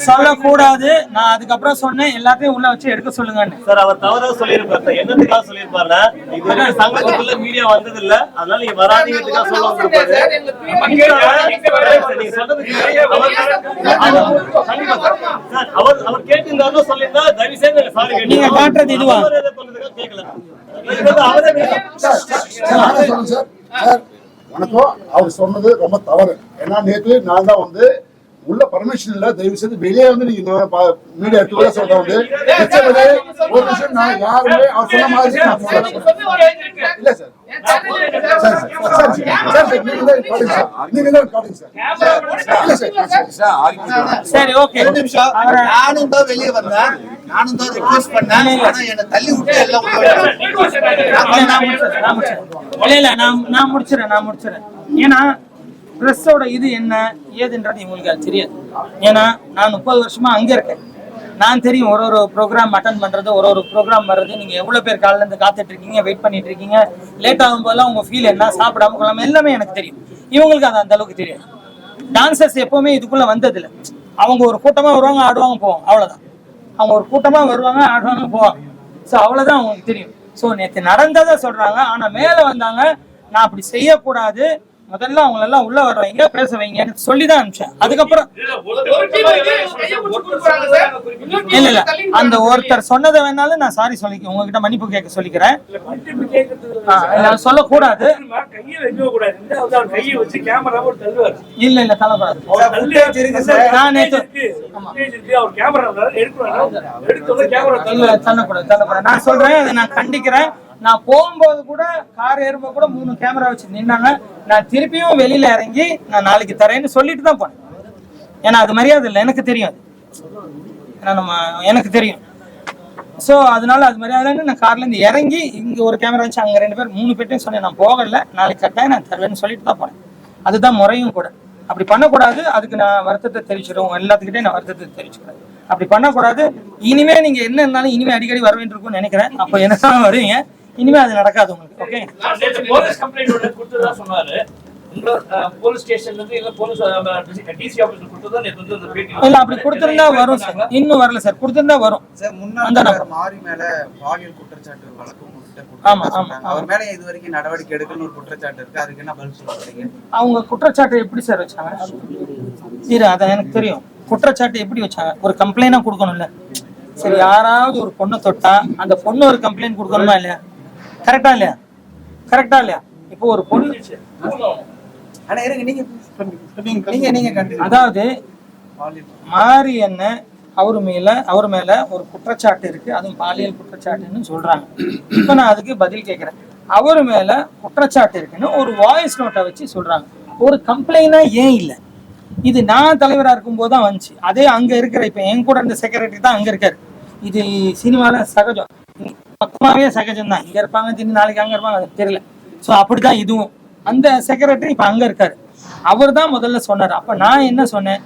சொல்லக்கூடாது. நான் அதுக்கப்புறம் சொன்னேன் எல்லாத்தையும் உள்ள வச்சு எடுக்க சொல்லுங்கன்னு. சார் அவர் தவறா சொல்லியிருப்பாரு. என்னத்துக்காக சொல்லியிருப்பாருன்னா இதுவரைக்கும் சங்கத்துக்குள்ள மீடியா வந்தது இல்ல, அதனால நீங்க வராதீங்கிறதுக்காக சொல்ல வந்திருப்பாரு. நீங்க சொல்றது அவர் கேட்டிருந்தாலும் சொல்லியிருந்தா தயவு செய்து சாரி நீங்க காட்டுறது இதுவா? கேட்கல. வணக்கம். அவர் சொன்னது ரொம்ப தவறு. ஏன்னா நேற்று நான் தான் வந்து உள்ள பர்மிஷன் இல்ல, தயவு செய்து வெளியே வந்து நீங்க மீடியா எடுத்து சொல்ற வந்து ஒரு நிமிஷம் நான் யாருமே அவர் சொன்ன மாதிரி இல்ல சார். சரி ஓகே. நானும் தான் வெளியே வந்தேன், நானும் தான் ரிக்வெஸ்ட் பண்ணேன், ஆனா என்ன தள்ளி விட்டு எல்லாம் நான் முடிச்சிடறேன். ஏன்னா பிரஸ்ஸோட இது என்ன ஏதுன்றது இவங்களுக்கு அது தெரியாது. ஏன்னா நான் 30 வருஷமா அங்க இருக்கேன். நான் தெரியும் ஒரு ப்ரோக்ராம் அட்டன் பண்றது, ஒரு ப்ரோக்ராம் வர்றது. நீங்க எவ்வளவு பேர் காலையில இருந்து காத்துட்டு இருக்கீங்க, வெயிட் பண்ணிட்டு இருக்கீங்க, லேட் ஆகும் போதெல்லாம் உங்க ஃபீல் என்ன, சாப்பிடாம கொள்ளாம எல்லாமே எனக்கு தெரியும். இவங்களுக்கு அது அந்த அளவுக்கு தெரியாது. டான்சர்ஸ் எப்பவுமே இதுக்குள்ள வந்தது இல்லை. அவங்க ஒரு கூட்டமா வருவாங்க, ஆடுவாங்க, போவாங்க, அவ்வளவுதான். அவங்க ஒரு கூட்டமா வருவாங்க, ஆடுவாங்க, போவாங்க. ஸோ அவ்வளவுதான் அவங்களுக்கு தெரியும். ஸோ நேற்று நடந்ததை சொல்றாங்க. ஆனா மேல வந்தாங்க நான் அப்படி செய்யக்கூடாது, முதல்ல அவங்க எல்லாம் உள்ள வர வைங்க, பேச வைங்க சொல்லிதான் அனுப்பிச்சேன். அதுக்கப்புறம் இல்ல அந்த ஒருத்தர் சொன்னதை வேணாலும் நான் சாரி சொல்லி உங்ககிட்ட மன்னிப்பு கேட்க சொல்லிக்கிறேன். சொல்லக்கூடாது. இல்ல தள்ளக்கூடாது. தள்ளக்கூடாது. நான் சொல்றேன், நான் கண்டிக்கிறேன். நான் போகும்போது கூட கார் ஏறும்போது கூட 3 கேமரா வச்சு நின்னாங்க. நான் திருப்பியும் வெளியில இறங்கி நான் நாளைக்கு தரேன்னு சொல்லிட்டு தான் போனேன். ஏன்னா அது மரியாதை இல்லை, எனக்கு தெரியும். எனக்கு தெரியும். ஸோ அதனால அது மரியாதைன்னு நான் கார்ல இருந்து இறங்கி இங்க ஒரு கேமரா வச்சு அங்க 2 பேர் 3 பேர்ட்டையும் சொன்னேன் நான் போகல, நாளைக்கு கட்டாயம் நான் தருவேன்னு சொல்லிட்டு தான் போனேன். அதுதான் முறையும் கூட. அப்படி பண்ணக்கூடாது. அதுக்கு நான் வருத்தத்தை தெரிவிச்சிடுவோம். எல்லாத்துக்கிட்டே நான் வருத்தத்தை தெரிவிச்சுக்கிறேன். அப்படி பண்ணக்கூடாது. இனிமே நீங்க என்ன இருந்தாலும் இனிமே அடிக்கடி வர வேண்டியிருக்கும்னு நினைக்கிறேன். அப்போ என்ன வருவீங்க, இனிமே அது நடக்காது உங்களுக்கு. ஓகே. போலீஸ் கம்ப்ளைண்ட் ஒன்னு கொடுத்ததா சொன்னாரு. போலீஸ் ஸ்டேஷன்ல இருந்து இல்ல போலீஸ் டிசி ஆபீஸ்ல கொடுத்ததா நேத்து வந்து அந்த பேட்டி இல்ல அப்படி கொடுத்திருந்தா வரும் சார். இன்னும் வரல சார். கொடுத்திருந்தா வரும் சார். முன்னாடி மாரி மேல பாலியல் குற்றச்சாட்டு வழக்கு ஆமா ஆமா அவர் மேல இதுவரைக்கும் நடவடிக்கை எடுக்கணும் ஒரு குற்றச்சாட்டு இருக்கு. அதுக்கு என்ன பதில் சொல்றீங்க? அவங்க குற்றச்சாட்டு எப்படி சார் வச்சாங்க? சரி அதான் எனக்கு தெரியும். குற்றச்சாட்டு எப்படி வச்சாங்க? ஒரு கம்ப்ளைண்டா கொடுக்கணும்ல. சரி யாராவது ஒரு பொண்ணை தொட்டா அந்த பொண்ணு ஒரு கம்ப்ளைண்ட் கொடுக்கணுமா இல்லையா? கரெக்டா இல்லையா? இப்போ ஒரு பொண்ணு அதாவது மாரி என்ன அவர் மேல ஒரு குற்றச்சாட்டு இருக்கு, அதுவும் பாலியல் குற்றச்சாட்டுன்னு சொல்றாங்க. இப்ப நான் அதுக்கு பதில் கேட்கிறேன். அவர் மேல குற்றச்சாட்டு இருக்குன்னு ஒரு வாய்ஸ் நோட்டை வச்சு சொல்றாங்க. ஒரு கம்ப்ளைண்டா ஏன் இல்லை? இது நான் தலைவரா இருக்கும் போதுதான் வந்துச்சு. அதே அங்க இருக்கிற இப்ப என் கூட இருந்த செக்ரட்டரி தான் அங்க இருக்காரு. இது சினிமால சகஜம், பக்கமாவே சகஜம் தான். இங்க இருப்பாங்க, திடீர்னு நாளைக்கு அங்க இருப்பாங்க, அது தெரியல. ஸோ அப்படிதான் இதுவும். அந்த செக்ரட்டரி இப்ப அங்க இருக்காரு. அவர் தான் முதல்ல சொன்னார். அப்ப நான் என்ன சொன்னேன்,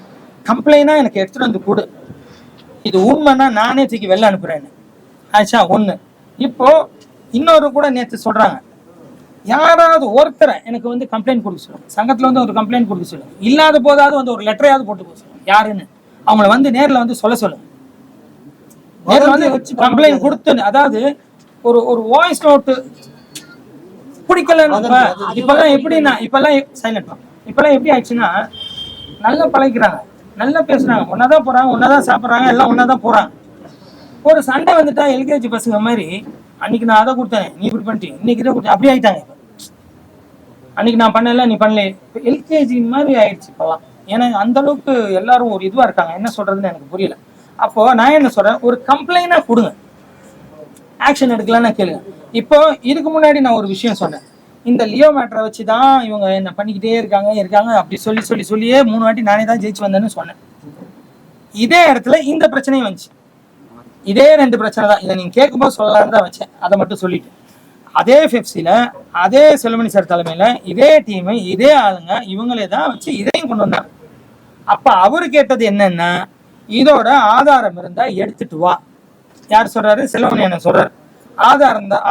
கம்ப்ளைண்டா எனக்கு எடுத்துட்டு வந்து கொடு, இது உண்மைன்னா நானே தூக்கி வெளில அனுப்புறேன்னு. ஆச்சா ஒண்ணு. இப்போ இன்னொரு கூட நேற்று சொல்றாங்க, யாராவது ஒருத்தரை எனக்கு வந்து கம்ப்ளைண்ட் கொடுக்க சொல்லுங்க, சங்கத்துல வந்து ஒரு கம்ப்ளைண்ட் கொடுக்க சொல்லுங்க, இல்லாத போதாவது வந்து ஒரு லெட்டரையாவது போட்டு போக சொல்லுங்க, யாருன்னு அவங்கள வந்து நேர்ல வந்து சொல்ல சொல்லுங்க. நேர்ல வந்து கம்ப்ளைண்ட் கொடுத்து, அதாவது ஒரு வாய்ஸ் நோட்டு பிடிக்கலன்னு. இப்பெல்லாம் எப்படின்னா, இப்பெல்லாம் சைலண்ட், இப்பெல்லாம் எப்படி ஆயிடுச்சுன்னா நல்லா பழகிக்கிறாங்க, நல்லா பேசுறாங்க, ஒன்னாதான் போறாங்க, ஒன்னாதான் சாப்பிட்றாங்க, எல்லாம் ஒன்னாதான் போறாங்க. ஒரு சண்டை வந்துட்டா எல்கேஜி பசங்க மாதிரி, அன்னைக்கு நான் அதை கொடுத்தேன் நீ இப்படி பண்ணிட்டீங்க, இன்னைக்கு இதை கொடுத்தேன், அப்படி ஆயிட்டாங்க. அன்னைக்கு நான் பண்ணல நீ பண்ணல, எல்கேஜி மாதிரி ஆயிடுச்சு இப்பெல்லாம். ஏன்னா அந்த அளவுக்கு எல்லாரும் ஒரு இதுவா இருக்காங்க. என்ன சொல்றதுன்னு எனக்கு புரியல. அப்போ நான் என்ன சொல்றேன், ஒரு கம்ப்ளைண்டா கொடுங்க, ஆக்ஷன் எடுக்கலாம்னு கேளுங்க. இப்போ இதுக்கு முன்னாடி நான் ஒரு விஷயம் சொன்னேன், இந்த லியோ மேட்டரை வச்சுதான் இவங்க என்ன பண்ணிக்கிட்டே இருக்காங்க அப்படி சொல்லியே 3 வாட்டி நானே தான் ஜெயிச்சு வந்தேன்னு சொன்னேன். இதே இடத்துல இந்த பிரச்சனையும் வந்துச்சு. இதே 2 பிரச்சனை தான். இதை நீங்க கேட்கும்போது சொல்லலாம்னு தான் வச்சேன், அதை மட்டும் சொல்லிட்டேன். அதே பெப்சில அதே செல்வமணி சார் தலைமையில இதே டீம் இதே ஆளுங்க இவங்களே தான் வச்சு இதையும் கொண்டு வந்தாங்க. அப்ப அவரு கேட்டது என்னன்னா, இதோட ஆதாரம் இருந்தா எடுத்துட்டு வா. யார் சொல்றாரு? செல்வமணி அண்ணன் சொல்றாரு.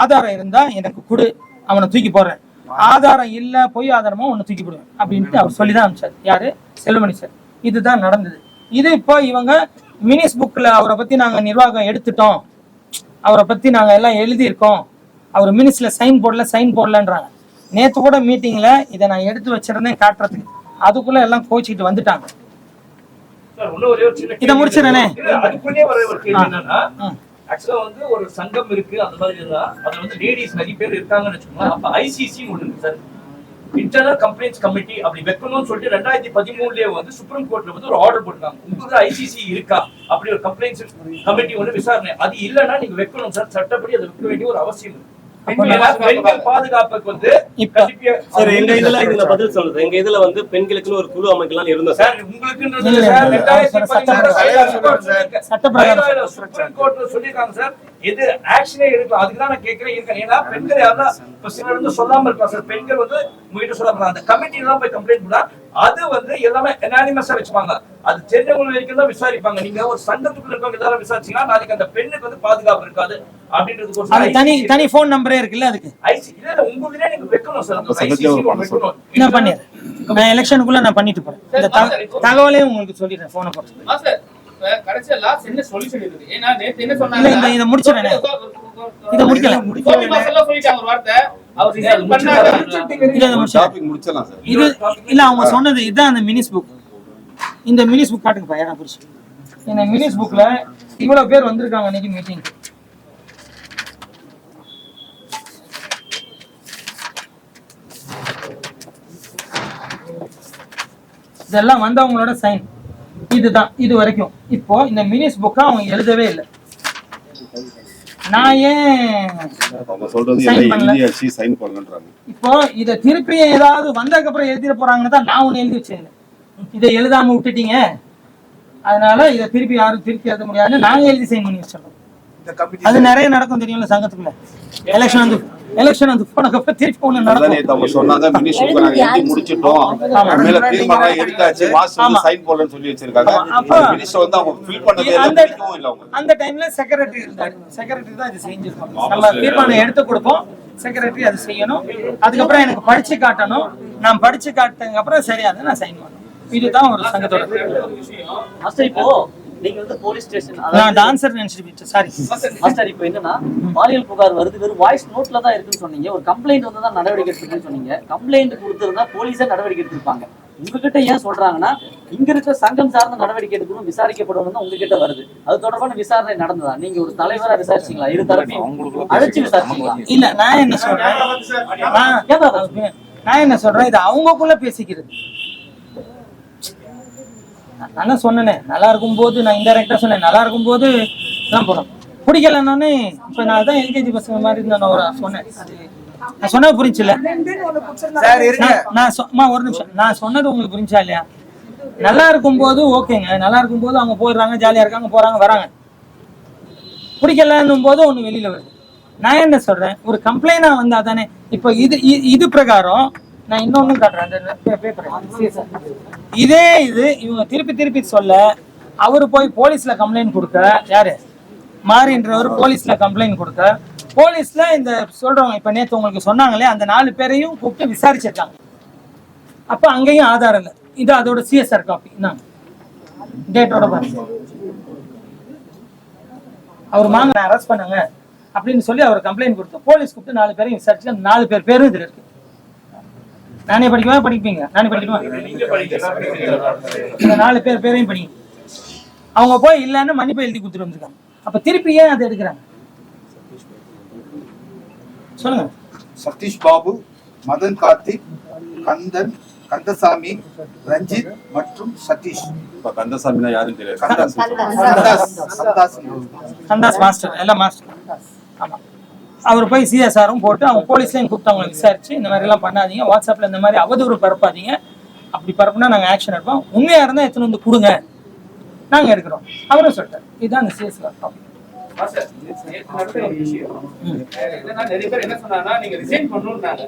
ஆதாரம் இருந்தா எனக்கு கொடு, அவனை தூக்கி போடுறேன். ஆதாரம் இல்ல, பொய் ஆதாரமா உன்னை தூக்கி போடுவேன் அப்படின்ட்டு அவர் சொல்லிதான் அனுப்பிச்சாரு. யாரு? செல்வமணி சார். இதுதான் நடந்தது. இது இப்போ இவங்க மினிஸ் புக்ல அவரை பத்தி நாங்க நிர்வாகம் எடுத்துட்டோம், அவரை பத்தி நாங்க எல்லாம் எழுதியிருக்கோம், அவர் மினிஸ்ல சைன் போடலன்றாங்க. நேத்து கூட மீட்டிங்ல இதை நான் எடுத்து வச்சிருந்தேன் காட்டுறதுக்கு, அதுக்குள்ள எல்லாம் கோச்சிக்கிட்டு வந்துட்டாங்க. இதை முடிச்சிடனே. அதுக்குள்ளே வர ஒரு கேள்வி என்னன்னா, ஆக்சுவலா வந்து ஒரு சங்கம் இருக்கு, அந்த மாதிரி இருந்தா அதுல வந்து லேடிஸ் நிறைய பேர் இருக்காங்கன்னு வச்சுக்கோங்க. அப்ப ஐசிசி ஒண்ணு இருக்கு சார், இன்டர்னல் கம்ப்ளைண்ட்ஸ் கமிட்டி அப்படி வைக்கணும்னு சொல்லிட்டு 2013 வந்து சுப்ரீம் கோர்ட்ல வந்து ஒரு ஆர்டர் போட்டாங்க. உங்களுக்கு ஐசிசி இருக்கா அப்படி ஒரு கம்ப்ளைண்ட்ஸ் கமிட்டி ஒன்று விசாரணை, அது இல்லைன்னா நீங்க வைக்கணும் சார், சட்டப்படி அதை வைக்க வேண்டிய ஒரு அவசியம் இருக்கு. பெண்கள் பாதுகாப்புக்கு வந்து சார் எங்க இதுல பதில் சொல்லுது. எங்க இதுல வந்து பெண்களுக்குன்னு ஒரு குழு அமைக்கலாம் இருந்தோம் சார். உங்களுக்கு சுப்ரீம் கோர்ட்ல சொல்லிருக்காங்க சார், எது ஆக்ஷனே எடுக்கலாம். அதுக்குதான் நான் கேட்கிறேன். ஏன்னா பெண்கள் யாரா இப்ப சிலர் வந்து சொல்லாம இருப்பாங்க சார், பெண்கள் வந்து உங்ககிட்ட சொல்லாம அந்த கமிட்டி எல்லாம் போய் கம்ப்ளைண்ட் பண்ணா அது வந்து எல்லாமே அனானிமஸா வச்சுப்பாங்க. அது தெரிஞ்சவங்க வரைக்கும் தான் விசாரிப்பாங்க. நீங்க ஒரு சங்கத்துக்குள்ள இருக்கவங்க எல்லாரும் விசாரிச்சீங்கன்னா நாளைக்கு அந்த பெண்ணுக்கு வந்து பாதுகாப்பு இருக்காது அப்படின்றது. தனி போன் நம்பரே இருக்குல்ல அதுக்கு. உங்களுடைய நீங்க வைக்கணும் சார், நான் பண்ணிடுறேன். நான் எலெக்ஷனுக்குள்ள நான் பண்ணிட்டு போறேன். இந்த தகவலையும் உங்களுக்கு சொல்லிடுறேன் போனை போட்டு. கடைசியா லாஸ்ட் என்ன சொல்யூஷன் இருக்கு? ஏன்னா நேத்து என்ன சொன்னாங்க, இல்ல இத முடிச்சறேன். இத முடிக்கல. சொல்லிட்டாங்க ஒரு வார்த்தை, அவர் ரிசைன் பண்ணாங்க. டாபிக் முடிச்சலாம் சார். இது இல்ல அவங்க சொன்னது இதான் அந்த மினிஸ் புக். இந்த மினிஸ் புக் காட்டுங்க பையனா புரிச்சு. இந்த மினிஸ் புக்ல இவ்வளவு பேர் வந்திருக்காங்க இன்னைக்கு மீட்டிங். இதெல்லாம் வந்தவங்களோட சைன். இதுதான் இது வரைக்கும். இப்போ இந்த மினிஸ் புக்கை அவங்க எழுதவே இல்லை. நான் ஏன் சைன் பண்ணலன்றாங்க. இப்போ இதை திருப்பி ஏதாவது வந்ததுக்கு அப்புறம் எழுதிட போறாங்கன்னு தான் நான் ஒண்ணு எழுதி வச்சேன். இதை எழுதாம விட்டுட்டீங்க, அதனால இதை திருப்பி யாரும் திருப்பி எழுத முடியாதுன்னு நாங்க எழுதி சைன் பண்ணி வச்சிடறோம். அது நிறைய நடக்கும் தெரியும்ல சங்கத்துக்குள்ள. எலெக்ஷன் வந்து போனதுக்கு திருப்பி ஒண்ணு நடக்கும். சொன்னாங்க மினிஸ்டர் நாங்க எழுதி முடிச்சிட்டோம், மேல தீர்மானம் எடுத்தாச்சு, மாஸ்டர் சைன் போடலன்னு சொல்லி வச்சிருக்காங்க. மினிஸ்டர் வந்து அவங்க ஃபில் பண்ணதே இல்ல. அந்த டைம்ல செக்ரட்டரி இருந்தாரு. செக்ரட்டரி தான் இது செஞ்சிருக்கோம். நம்ம தீர்மானம் எடுத்து கொடுப்போம், செக்ரட்டரி அது செய்யணும். அதுக்கப்புறம் எனக்கு படிச்சு காட்டணும். நான் படிச்சு காட்டினதுக்கு அப்புறம் சரியாது நான் சைன் பண்ணணும். இதுதான் ஒரு சங்கத்தோட. இப்போ நீங்க வந்து போலீஸ் ஸ்டேஷன் நான் டான்சர் நினைச்சிட்டு சாரி மாஸ்டர். இப்போ என்னன்னா பாலியல் புகார் வருது, வெறும் வாய்ஸ் நோட்ல தான் இருக்குன்னு சொன்னீங்க. ஒரு கம்ப்ளைண்ட் வந்து தான் நடவடிக்கை எடுத்துருக்குன்னு சொன்னீங்க. கம்ப்ளைண்ட் கொடுத்திருந்தா போலீஸே நடவடிக்கை எடுத்திருப்பாங்க. உங்ககிட்ட ஏன் சொல்றாங்கன்னா இங்க இருக்க சங்கம் சார்ந்த நடவடிக்கை எடுக்கணும், விசாரிக்கப்படணும் தான் உங்ககிட்ட வருது. அது தொடர்பான விசாரணை நடந்ததா? நீங்க ஒரு தலைவரா விசாரிச்சீங்களா? இரு தரப்பையும் அழைச்சு விசாரிச்சீங்களா? இல்ல நான் என்ன சொல்றேன், இது அவங்களுக்குள்ள பேசிக்கிறது. நான் சொன்னேனே, நல்லா இருக்கும் போது நான் இன்டெரக்டா சொன்னேன், நல்லா இருக்கும் போது தான் போறோம். பிடிக்கலன்னு இப்ப நான் தான் எல்கேஜி பசங்க மாதிரி இருந்தேன் ஒரு சொன்னேன். நான் சொன்னது புரிஞ்சுல? ஒரு நிமிஷம், நான் சொன்னது உங்களுக்கு புரிஞ்சா இல்லையா? நல்லா இருக்கும் போது ஓகேங்க, நல்லா இருக்கும் போது அவங்க போயிடுறாங்க, ஜாலியா இருக்காங்க, போறாங்க வராங்க. பிடிக்கலன்னும் போது ஒண்ணு வெளியில வருது. நான் என்ன சொல்றேன், ஒரு கம்ப்ளைண்டா வந்தா தானே. இப்போ இது பிரகாரம் நான் இன்னொன்னு காட்டுறேன். இதே இது இவங்க திருப்பி சொல்ல அவரு போய் போலீஸ்ல கம்ப்ளைண்ட் கொடுக்க, யாரு மாறின்றவர் போலீஸ்ல கம்ப்ளைண்ட் கொடுக்க, போலீஸ்ல இந்த சொல்றவங்க இப்ப நேத்து உங்களுக்கு சொன்னாங்களே அந்த 4 பேரையும் கூப்பிட்டு விசாரிச்சிருக்காங்க. அப்ப அங்கேயும் ஆதாரம் இல்லை. இது அதோட சிஎஸ்ஆர் காப்பி டேட்டோட பாருங்க. அவர் மாங்க அரெஸ்ட் பண்ணாங்க அப்படின்னு சொல்லி அவர் கம்ப்ளைண்ட் கொடுத்து போலீஸ் கூப்பிட்டு 4 பேரையும் விசாரிச்சு அந்த 4 பேரும் இதுல இருக்கு. நானே படிப்பீங்க, நானே படிக்கணுமா? இந்த 4 பேரையும் படிங்க. அவங்க போய் இல்லன்னு மன்னிப்பு எழுதி கொடுத்துட்டு வந்துருக்காங்க. அப்ப திருப்பி ஏன் அதை எடுக்கிறாங்க சொல்லுங்க. சதீஷ் பாபு, மதன் கார்த்திக், கந்தன், கந்தசாமி, ரஞ்சித் மற்றும் சதீஷ். கந்தசாமினா யாரும் தெரியாது. சந்தாஸ் மாஸ்டர், எல்லாம் மாஸ்டர். ஆமா, அவர் போய் சிஎஸ்ஆரும் போட்டு அவங்க போலீஸ்லையும் கூப்பிட்டு அவங்களை விசாரிச்சு இந்த மாதிரி எல்லாம் பண்ணாதீங்க, வாட்ஸ்அப்ல இந்த மாதிரி அவதூறு பரப்பாதீங்க, அப்படி பரப்புனா நாங்க ஆக்ஷன் எடுப்போம், உண்மையா இருந்தா எத்தனை வந்து கொடுங்க நாங்க எடுக்கிறோம் அவரும் சொல்லிட்டாரு. இதுதான் அந்த சிஎஸ்ஆர். மாஸ்டர், நேத்து நடந்த ஒரு விஷயம். என்னன்னா, நிறைய பேர் என்ன சொன்னாங்கன்னா, நீங்க ரிசைன் பண்ணணும்னாங்க.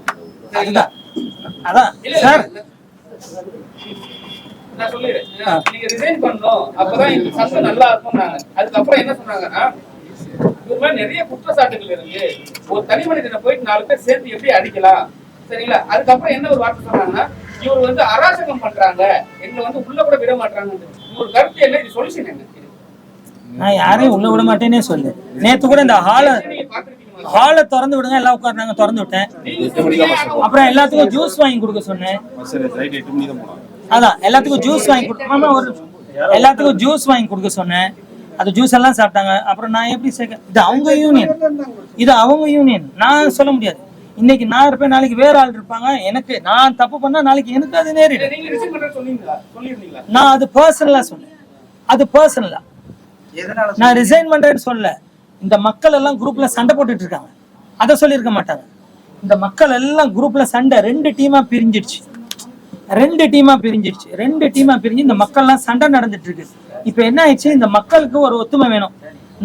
அதுதான் அதான் இல்ல, சார். நான் சொல்லிடுறேன். நீங்க ரிசைன் பண்ணணும், அப்பதான் இந்த சங்கம் நல்லா இருக்கும்னாங்க. அதுக்கப்புறம் என்ன சொன்னாங்கன்னா, இது மாதிரி நிறைய குற்றச்சாட்டுகள் இருக்கு, ஒரு தனி மனிதனை போயிட்டு 4 பேர் சேர்த்து எப்படி அடிக்கலாம், சரிங்களா? அதுக்கப்புறம் என்ன ஒரு வார்த்தை சொன்னாங்கன்னா, இவர் வந்து அராஜகம் பண்றாங்க, எங்களை வந்து உள்ள கூட விட மாட்டாங்க. ஒரு கருத்து என்ன, இது சொல்யூஷன் என்ன? நான் யாரையும் உள்ள விட மாட்டேன்னே சொல்லு. நேத்து கூட இந்த ஹாலை திறந்து விடுங்க, எல்லாம் உட்கார்ந்தாங்க, திறந்து விட்டேன். அப்புறம் எல்லாத்துக்கும் ஜூஸ் வாங்கி கொடுக்க சொன்னேன். அதான் எல்லாத்துக்கும் ஜூஸ் வாங்கி கொடுக்க, எல்லாத்துக்கும் ஜூஸ் வாங்கி கொடுக்க சொன்னேன். அது ஜூஸ் எல்லாம் சாப்பிட்டாங்க. அப்புறம் நான் எப்படி இது அவங்க யூனியன், இது அவங்க யூனியன், நான் சொல்ல முடியாது. இன்னைக்கு நான் இருப்பேன், நாளைக்கு வேற ஆள் இருப்பாங்க. எனக்கு நான் தப்பு பண்ணா நாளைக்கு எனக்கு அது நேரிடும். நான் அது பர்சனலா சொன்னேன், அது பர்சனலா. நான் ரிசைன் பண்றேன்னு சொல்ல. இந்த மக்கள் எல்லாம் குரூப்ல சண்டை போட்டுட்டு இருக்காங்க, அதை சொல்லியிருக்க மாட்டாங்க. இந்த மக்கள் எல்லாம் குரூப்ல சண்டை 2 டீமா பிரிஞ்சிடுச்சு. 2 டீமா பிரிஞ்சு இந்த மக்கள்லாம் சண்டை நடந்துட்டு இருக்கு. இப்ப என்ன ஆயிடுச்சு, இந்த மக்களுக்கு ஒரு ஒத்துமை வேணும்.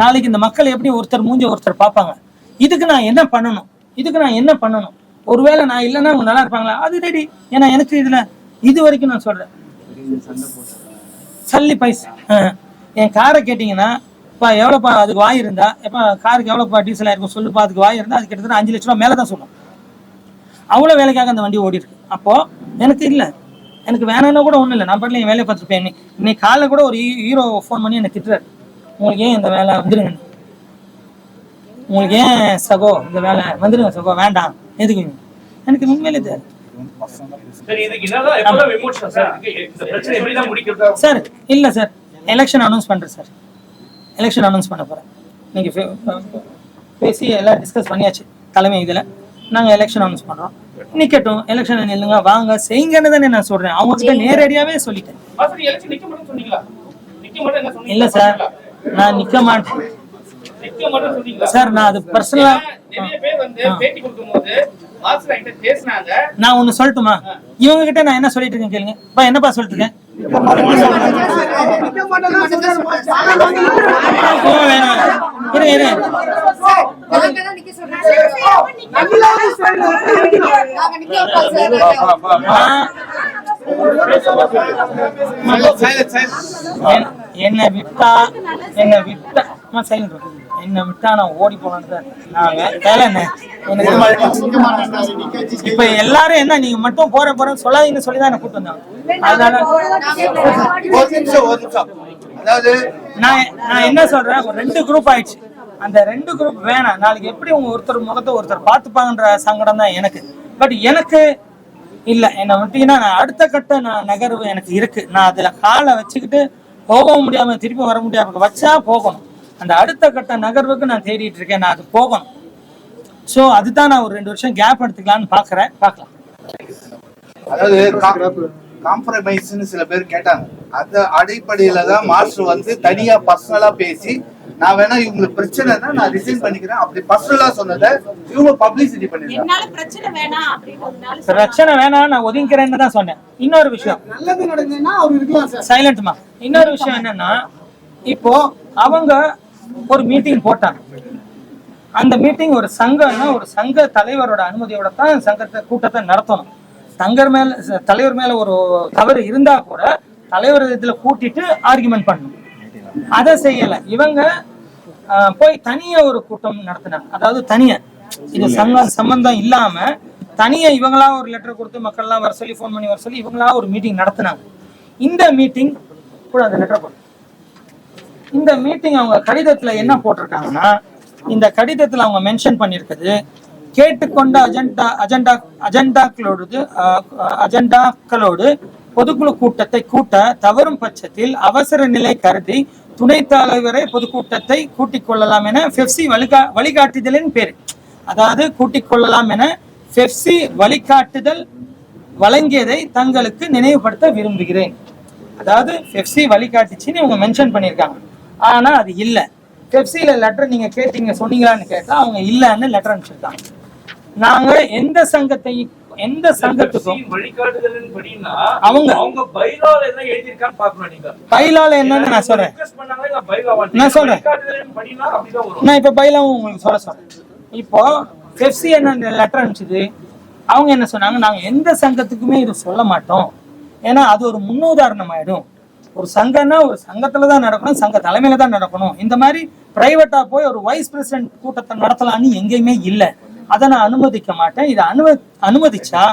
நாளைக்கு இந்த மக்கள் எப்படி ஒருத்தர் மூஞ்சி ஒருத்தர் பார்ப்பாங்க. இதுக்கு நான் என்ன பண்ணணும்? ஒருவேளை நான் இல்லைன்னா அவங்க நல்லா இருப்பாங்களா? அது ரெடி. ஏன்னா எனக்கு இது வரைக்கும் நான் சொல்றேன், சல்லி பைஸ். என் காரை கேட்டீங்கன்னா, இப்போ எவ்வளோப்பா அதுக்கு வாய் இருந்தா, எப்போ காருக்கு எவ்வளோப்பா டீசல் ஆயிருக்கும் சொல்லுப்பா. அதுக்கு வாய் இருந்தால் அது கிட்டத்தட்ட 5 லட்ச ரூபா மேலே தான் சொல்லும். அவ்வளோ வேலைக்காக அந்த வண்டி ஓடி இருக்கு. அப்போ எனக்கு வேணும்னா கூட ஒன்றும் இல்லை, நான் பாட்டில் என் வேலையை பார்த்துருப்பேன். இன்னைக்கு காலைல கூட ஒரு ஹீரோ ஃபோன் பண்ணி என்னை திட்டுறாரு, உங்களுக்கு ஏன் இந்த வேலை வந்துருங்க, உங்களுக்கு ஏன் சகோ இந்த வேலை வந்துருங்க சகோ, வேண்டாம் எதுக்கு. எனக்கு உண்மையிலே தெரியாது சார். இல்லை சார், எலெக்ஷன் அனௌன்ஸ் பண்ணுறேன் சார், எலெக்ஷன் அனௌன்ஸ் பண்ண போகிறேன். நீங்கள் பேசி எல்லாம் டிஸ்கஸ் பண்ணியாச்சு தலைமை இதில். நாங்கள் எலெக்ஷன் அனௌன்ஸ் பண்ணுறோம், நிற்கட்டும், எலெக்ஷன் நில்லுங்க, வாங்க செய்யுங்கன்னு தானே நான் சொல்கிறேன். அவங்ககிட்ட நேரடியாகவே சொல்லிட்டேன். இல்லை சார், நான் நிற்க மாட்டேன் சார். நான் அது பர்சனலா நான் ஒண்ணு சொல்லட்டுமா? இவங்க கிட்ட நான் என்ன சொல்லிட்டு இருக்கேன் கேளுங்க. என்னப்பா சொல்லிட்டு இருக்கேன்? என்ன விட்டா நான் ஓடி போனேன். இப்ப எல்லாரும் என்ன, நீங்க மட்டும் போறேன்னு சொல்லாதீங்கன்னு சொல்லிதான் என்ன கூப்பிட்டு வந்தாங்க. அதனால நான் என்ன சொல்றேன், ஒரு 2 குரூப் ஆயிடுச்சு. அந்த 2 குரூப் வேணாம். நாளைக்கு எப்படி உங்க ஒருத்தர் முகத்தை ஒருத்தர் பார்த்துப்பாங்கன்ற சங்கடம் தான் எனக்கு. பட் எனக்கு இல்ல, என்னை விட்டீங்கன்னா நான் அடுத்த கட்ட நகர்வு எனக்கு இருக்கு. நான் அதுல காலை வச்சுக்கிட்டு போகவும் முடியாம திருப்பி வர முடியாம வச்சா போகணும். அந்த அடுத்த கட்ட நகர்வுக்கு நான் தேடிட்டு இருக்கேன், நான் அது போகணும். ஸோ அதுதான் நான் ஒரு 2 வருஷம் கேப் எடுத்துக்கலான்னு பார்க்கலாம். அதாவது காம்ப்ரமைஸ்ன்னு சில பேர் கேட்டாங்க. அந்த அடிப்படையில தான் மாஸ்டர் வந்து தனியா பர்சனலா பேசி, நான் வேணா இவங்களுக்கு பிரச்சனை தான் நான் ரிசைன் பண்ணிக்கிறேன் அப்படி பர்சனலா சொன்னதை இவங்க பப்ளிசிட்டி பண்ணிருக்காங்க. பிரச்சனை வேணாம், நான் ஒதுங்கிறேன்னு தான் சொன்னேன். இன்னொரு விஷயம் சைலண்ட்மா, இன்னொரு விஷயம் என்னன்னா, இப்போ அவங்க ஒரு மீட்டிங் போட்டாங்க. அந்த மீட்டிங் ஒரு சங்கம்னா ஒரு சங்க தலைவரோட அனுமதியோட தான் சங்கத்தை கூட்டத்தை நடத்தணும். தலைவர் மேல ஒரு தவறு இருந்தா கூட தலைவர் இதுல கூட்டிட்டு ஆர்குமெண்ட் பண்ணணும். அதை செய்யல. இவங்க போய் தனியா ஒரு கூட்டம் நடத்தினாங்க. அதாவது தனியா, இது சம்பந்தம் இல்லாம தனியா இவங்களா ஒரு லெட்டர் கொடுத்து மக்கள்லாம் வர சொல்லி, ஃபோன் பண்ணி வர சொல்லி இவங்களா ஒரு மீட்டிங் நடத்தினாங்க. இந்த மீட்டிங் கூட அந்த லெட்டர் போட்டு, இந்த மீட்டிங் அவங்க கடிதத்துல என்ன போட்டிருக்காங்கன்னா, இந்த கடிதத்துல அவங்க மென்ஷன் பண்ணிருக்குது, கேட்டுக்கொண்ட அஜெண்டாக்களோடு பொதுக்குழு கூட்டத்தை கூட்ட தவறும் பட்சத்தில் அவசர நிலை கருதி துணைத் தலைவரை பொதுக்கூட்டத்தை கூட்டிக் கொள்ளலாம் என பெப்சி வழிகாட்டுதலின் பேர், அதாவது கூட்டிக் கொள்ளலாம் என பெப்சி வழிகாட்டுதல் வழங்கியதை தங்களுக்கு நினைவுபடுத்த விரும்புகிறேன். அதாவது பெப்சி வழிகாட்டுச்சுன்னு இவங்க மென்ஷன் பண்ணியிருக்காங்க. ஆனா அது இல்லை. பெப்சியில லெட்டர் நீங்க கேட்டீங்க சொன்னீங்களான்னு கேட்டா அவங்க இல்லைன்னு லெட்டர் அனுப்பிச்சிருக்காங்க. நாங்க எந்த சங்கத்துக்கும் வழிகாட்டுதலின் படினா அவங்க பைலால என்ன எழுதிருக்கான்னு பார்க்கணும். நீங்க பைலால என்னன்னு நான் சொல்றேன். நான் சொல்றேன். நான் இப்ப பைலாவும் உங்களுக்கு சொல்றேன். இப்போ பெப்சி என்ன லெட்டர் அனுப்பிச்சது, அவங்க என்ன சொன்னாங்க, நாங்க எந்த சங்கத்துக்குமே இது சொல்ல மாட்டோம், ஏன்னா அது ஒரு முன்னுதாரணம் ஆயிடும். ஒரு சங்கம்னா ஒரு சங்கத்துல தான் நடக்கணும், சங்க தலைமையில தான் நடக்கணும். இந்த மாதிரி பிரைவேட்டா போய் ஒரு வைஸ் பிரசிடென்ட் கூட்டத்தை நடத்தலாம்னு எங்கேயுமே இல்லை. அதை நான் அனுமதிக்க மாட்டேன். இதை அனுமதிச்சா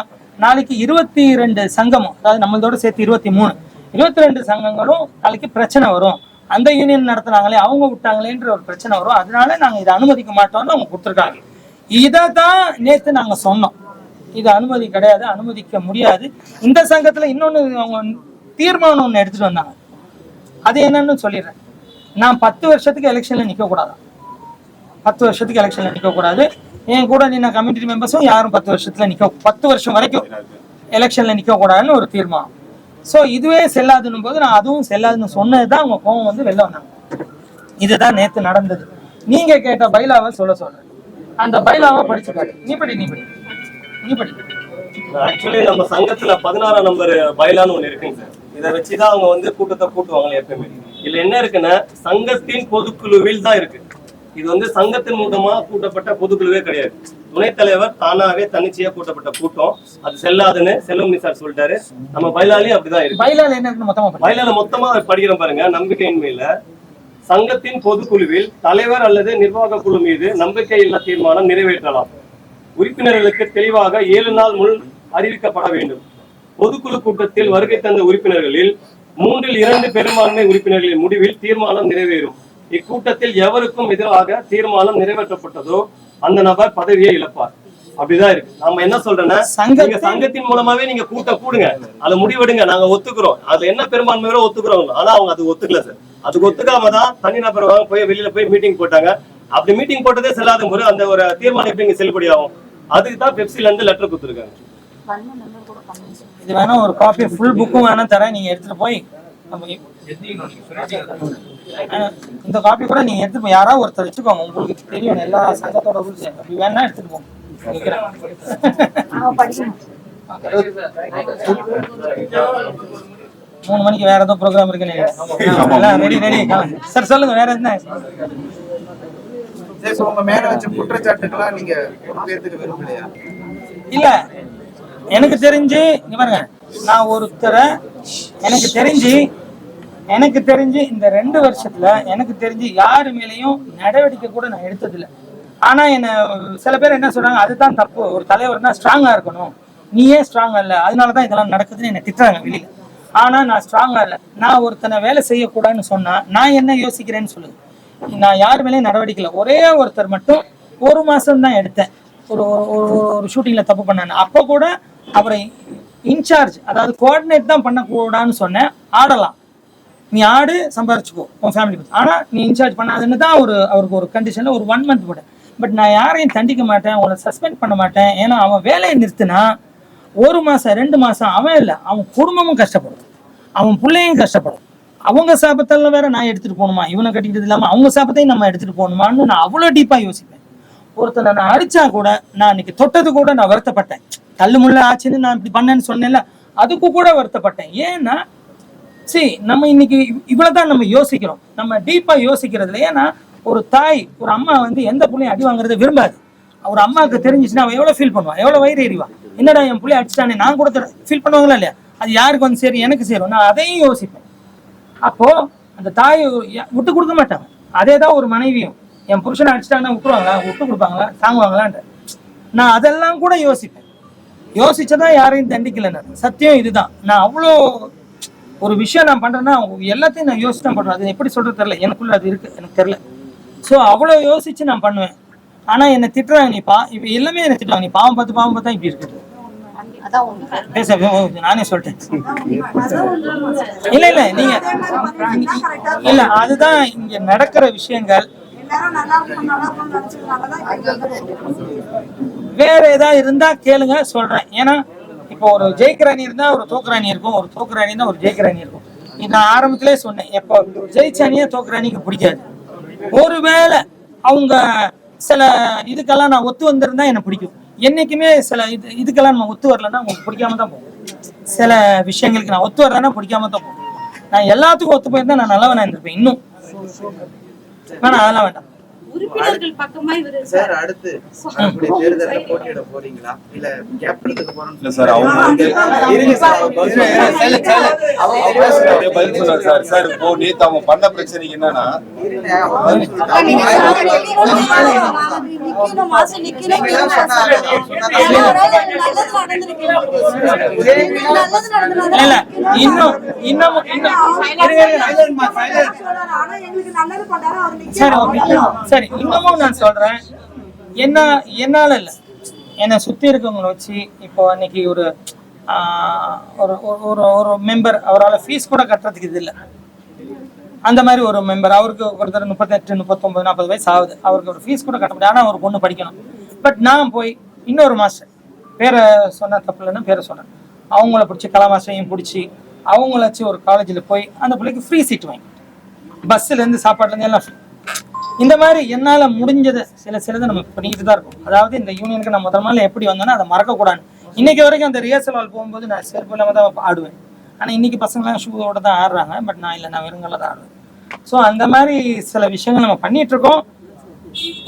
நாளைக்கு 22 சங்கமும், அதாவது நம்மளோட சேர்த்து 22 சங்கங்களும் நாளைக்கு பிரச்சனை வரும். அந்த யூனியன் நடத்துனாங்களே அவங்க விட்டாங்களேன்ற ஒரு பிரச்சனை வரும். அதனால நாங்க இதை அனுமதிக்க மாட்டோம்னு அவங்க கொடுத்துருக்காங்க. இதை தான் நேத்து நாங்க சொன்னோம். இது அனுமதி கிடையாது, அனுமதிக்க முடியாது. இந்த சங்கத்துல இன்னொன்னு அவங்க தீர்மானம் ஒன்று எடுத்துட்டு வந்தாங்க. அது என்னன்னு சொல்லிடுறேன். நான் 10 வருஷத்துக்கு எலெக்ஷன்ல நிக்க கூடாது. 10 வருஷத்துக்கு எலெக்ஷன்ல நிக்க கூடாது. என் கூட நின்ன கமிட்டி மெம்பர்ஸும் யாரும் 10 வருஷத்துல 10 வருஷம் வரைக்கும் எலெக்ஷன்ல நிக்க கூடாதுன்னு ஒரு தீர்மானம். ஸோ இதுவே செல்லாதுன்னும் போது நான் அதுவும் செல்லாதுன்னு சொன்னதுதான் அவங்க கோவம் வந்து வெளில வந்தாங்க. இதுதான் நேத்து நடந்தது. நீங்க கேட்ட பைலாவை சொல்றேன். அந்த பைலாவை படிச்சு காட்டு. நீ படி. ஆக்சுவலி நம்ம சங்கத்துல 16 நம்பர் பைலான்னு ஒண்ணு இருக்குங்க சார். இதை வச்சுதான் அவங்க வந்து கூட்டத்தை கூட்டுவாங்க எப்பவுமே. இதுல என்ன இருக்குன்னா சங்கத்தின் பொதுக்குழுவில் தான் இருக்கு. இது வந்து சங்கத்தின் மூலமா கூட்டப்பட்ட பொதுக்குழுவே கிடையாது. துணைத் தலைவர் தானாவே தன்னிச்சையா கூட்டப்பட்ட கூட்டம். அது செல்லாதுன்னு செல்வமணி சார் சொல்லிட்டாரு. நம்ம பைலாலையும் அப்படிதான் இருக்கு. பைலால மொத்தமா படிக்கிறோம் பாருங்க. நம்பிக்கையின்மையில சங்கத்தின் பொதுக்குழுவில் தலைவர் அல்லது நிர்வாக குழு மீது நம்பிக்கையில்லா தீர்மானம் நிறைவேற்றலாம். உறுப்பினர்களுக்கு தெளிவாக 7 நாள் முன் அறிவிக்கப்பட வேண்டும். பொதுக்குழு கூட்டத்தில் வருகை தந்த உறுப்பினர்களில் 3/2 பெரும்பான்மை உறுப்பினர்களின் முடிவில் தீர்மானம் நிறைவேறும். இக்கூட்டத்தில் எவருக்கும் எதிராக தீர்மானம் நிறைவேற்றப்பட்டதோ அந்த நபர் பதவியை இழப்பார். அப்படிதான் இருக்கு. நம்ம என்ன சொல்றேன்னா, சங்கத்தின் மூலமாவே நீங்க கூடுங்க, அதை முடிவெடுங்க, நாங்க ஒத்துக்கிறோம். அதுல என்ன பெரும்பான்மையோட ஒத்துக்கிறோம். ஆனா அவங்க அது ஒத்துக்கல சார். அதுக்கு ஒத்துக்காம தான் தனிநபர் போய் வெளியில போய் மீட்டிங் போட்டாங்க. அப்படி மீட்டிங் போட்டதே செல்லாத போது அந்த ஒரு தீர்மானம் எப்படி செல்லுபடி ஆகும்? அதுக்கு தான் பெப்சில இருந்து லெட்டர் கொடுத்துருக்காங்க. இது வேணா ஒரு காப்பி ஃபுல் புக்கும் வேணா தரேன், நீங்க எடுத்துட்டு போய் இந்த காப்பி கூட நீங்க எடுத்துட்டு போய் யாராவது ஒருத்தர் வச்சுக்கோங்க. உங்களுக்கு தெரியும் எல்லா சங்கத்தோட ரூல்ஸ். அப்படி வேணா எடுத்துட்டு போங்க. 3 மணிக்கு வேற ஏதோ ப்ரோக்ராம் இருக்குன்னு ரெடி சார். சொல்லுங்க வேற என்ன? உங்க மேல வச்ச குற்றச்சாட்டுக்கெல்லாம் நீங்க பொறுப்பேத்துக்க விரும்பலையா? இல்ல, எனக்கு தெரிஞ்சு இங்க பாருங்க, நான் ஒருத்தரை எனக்கு தெரிஞ்சு இந்த 2 வருஷத்துல எனக்கு தெரிஞ்சு யாரு மேலேயும் நடவடிக்கை கூட நான் எடுத்ததில்லை. ஆனா என்ன சில பேர் என்ன சொல்றாங்க, அதுதான் தப்பு, ஒரு தலைவர்னா ஸ்ட்ராங்கா இருக்கணும், நீ ஏன் ஸ்ட்ராங்கா இல்ல, அதனாலதான் இதெல்லாம் நடக்குதுன்னு என்ன திட்டுறாங்க வெளியில. ஆனா நான் ஸ்ட்ராங்கா இல்ல. நான் ஒருத்தனை வேலை செய்யக்கூடாதுன்னு சொன்னா நான் என்ன யோசிக்கிறேன்னு சொல்லுங்க. நான் யார் மேலேயும் நடவடிக்கை இல்லை. ஒரே ஒருத்தர் மட்டும் 1 மாசம் தான் எடுத்தேன். ஒரு ஷூட்டிங்ல தப்பு பண்ணானு. அப்போ கூட அவரை இன்சார்ஜ், அதாவது கோஆர்டினேட் தான் பண்ணக்கூடாதுன்னு சொன்னேன். ஆடலாம், நீ ஆடு, சம்பாரிச்சுக்கோ உன் ஃபேமிலி பத்தி, ஆனா நீ இன்சார்ஜ் பண்ணாதுன்னு தான் அவருக்கு ஒரு கண்டிஷன்ல ஒரு 1 மந்த் போட்டேன். பட் நான் யாரையும் தண்டிக்க மாட்டேன், அவனை சஸ்பெண்ட் பண்ண மாட்டேன். ஏன்னா அவன் வேலையை நிறுத்தினா 1 மாசம் 2 மாசம் அவன் இல்லை, அவன் குடும்பமும் கஷ்டப்படும், அவன் பிள்ளையும் கஷ்டப்படும். அவங்க சாபத்தெல்லாம் வேற நான் எடுத்துட்டு போகணுமா, இவனை கட்டிக்கிட்டது இல்லாம அவங்க சாபத்தையும் நம்ம எடுத்துட்டு போகணுமான்னு நான் அவ்வளோ டீப்பா யோசிப்பேன். ஒருத்தனை நான் அடிச்சா கூட, நான் இன்னைக்கு தொட்டது கூட நான் வருத்தப்பட்டேன். தள்ளு முள்ள ஆச்சுன்னு நான் இப்படி பண்ணேன்னு சொன்னேன்ல, அதுக்கு கூட வருத்தப்பட்டேன். ஏன்னா சரி, நம்ம இன்னைக்கு இவ்வளவுதான் நம்ம யோசிக்கிறோம், நம்ம டீப்பா யோசிக்கிறதுல. ஏன்னா ஒரு தாய், ஒரு அம்மா வந்து எந்த பிள்ளையும் அடி வாங்குறத விரும்பாது. ஒரு அம்மாவுக்கு தெரிஞ்சிச்சுன்னா அவன் எவ்வளவு ஃபீல் பண்ணுவான், எவ்வளவு வயிறு எறிவான். என்னடா என் பிள்ளை அடிச்சிட்டானே, நான் கூட ஃபீல் பண்ணுவாங்களா இல்லையா? அது யாருக்கு வந்து சரி, எனக்கு சேரும், நான் அதையும் யோசிப்பேன். அப்போ அந்த தாய் விட்டு கொடுக்க மாட்டாங்க. அதேதான் ஒரு மனைவியும், என் புருஷனை அடிச்சிட்டாங்கன்னா விட்டுருவாங்களா, விட்டு கொடுப்பாங்களா, தாங்குவாங்களான்ற நான் அதெல்லாம் கூட யோசிப்பேன். யோசிச்சதான் யாரையும் தண்டிக்கல. நான் சத்தியம் இதுதான். நான் அவ்வளோ ஒரு விஷயம் நான் பண்றேன்னா எல்லாத்தையும் நான் யோசிச்சு தான் பண்றேன். அது எப்படி சொல்றது தெரியல, எனக்குள்ள அது இருக்கு, எனக்கு தெரியல. ஸோ அவ்வளோ யோசிச்சு நான் பண்ணுவேன். ஆனா என்னை திட்டுறாங்க, நீ இப்ப எல்லாமே என்ன திட்டுவாங்க, நீ பாவம் பார்த்தா இப்படி இருக்குது. பேச நானே சொல்லிட்டேன். இல்ல நீங்க இல்ல, அதுதான் இங்க நடக்கிற விஷயங்கள். வேற ஏதாவது இருந்தா கேளுங்க, சொல்றேன். ஏன்னா இப்போ ஒரு ஜெயிக்கிற அணி இருந்தா ஒரு தோக்குற அணி இருக்கும், ஒரு தோக்குற அணி இருந்தா ஒரு ஜெயிக்கிற அணி இருக்கும். நான் ஆரம்பத்திலே சொன்னேன், எப்போ ஜெயிச்ச அணியை தோக்குற அணிக்கு பிடிக்காது. ஒருவேளை அவங்க சில இதுக்கெல்லாம் நான் ஒத்து வந்திருந்தா எனக்கு பிடிக்கும். என்னைக்குமே சில இதுக்கெல்லாம் நம்ம ஒத்து வரலன்னா உங்களுக்கு பிடிக்காம தான் போகும். சில விஷயங்களுக்கு நான் ஒத்து வரலன்னா பிடிக்காம தான் போகும். நான் எல்லாத்துக்கும் ஒத்து போயிருந்தா நான் நல்லவனா இருந்திருப்பேன் இன்னும். வேணாம், அதெல்லாம் வேண்டாம். உறுப்பினர்கள் பக்கமா இவரு சார் அடுத்து தேர்தல்ல போட்டியிட போறீங்களா இல்ல கேப்டனுக்கு போறோம்னு இல்ல சார், அவங்க வந்து இருங்க சார் அப்படியே பதில் சொல்றாரு சார். சார் இப்போ நேத்து அவங்க பண்ண பிரச்சனைக்கு என்னன்னா இல்ல இன்னும் சரி, இன்னமும் நான் சொல்றேன், என்னால இல்ல, என்னை சுத்தி இருக்கவங்களை வச்சு இப்போ அன்னைக்கு ஒரு ஒரு மெம்பர் அவரால் ஃபீஸ் கூட கட்டுறதுக்கு இது இல்லை. அந்த மாதிரி ஒரு மெம்பர், அவருக்கு ஒருத்தர் 38, 39, 40 வயசு ஆகுது, அவருக்கு ஒரு ஃபீஸ் கூட கட்ட முடியாது. ஆனால் ஒரு பொண்ணு படிக்கணும். பட் நான் போய் இன்னொரு மாஸ்டர், பேரை சொன்ன தப்பு இல்லைன்னு பேரை சொன்னேன், அவங்கள பிடிச்சி கலா மாஸ்டரையும் பிடிச்சி அவங்கள வச்சு ஒரு காலேஜில் போய் அந்த பிள்ளைக்கு ஃப்ரீ சீட் வாங்கி, பஸ்ஸுலேருந்து சாப்பாடுலேருந்து எல்லாம் ஃப்ரீ. இந்த மாதிரி என்னால் முடிஞ்சதை சிலதை நம்ம பண்ணிக்கிட்டு தான் இருக்கோம். அதாவது இந்த யூனியனுக்கு நான் முதல் நாள் எப்படி வந்தேன்னா அதை மறக்கக்கூடாது. இன்னைக்கு வரைக்கும் அந்த ரிஹர்சல் ஹால் போகும்போது நான் செருப்பு இல்லாமல் தான் ஆடுவேன். ஆனால் இன்னைக்கு பசங்களாம் ஷூவோட தான் ஆடுறாங்க. பட் நான் இல்லை, நான் வெறுங்கல்ல தான் ஆடுவேன். ஸோ அந்த மாதிரி சில விஷயங்கள் நம்ம பண்ணிட்டு இருக்கோம்.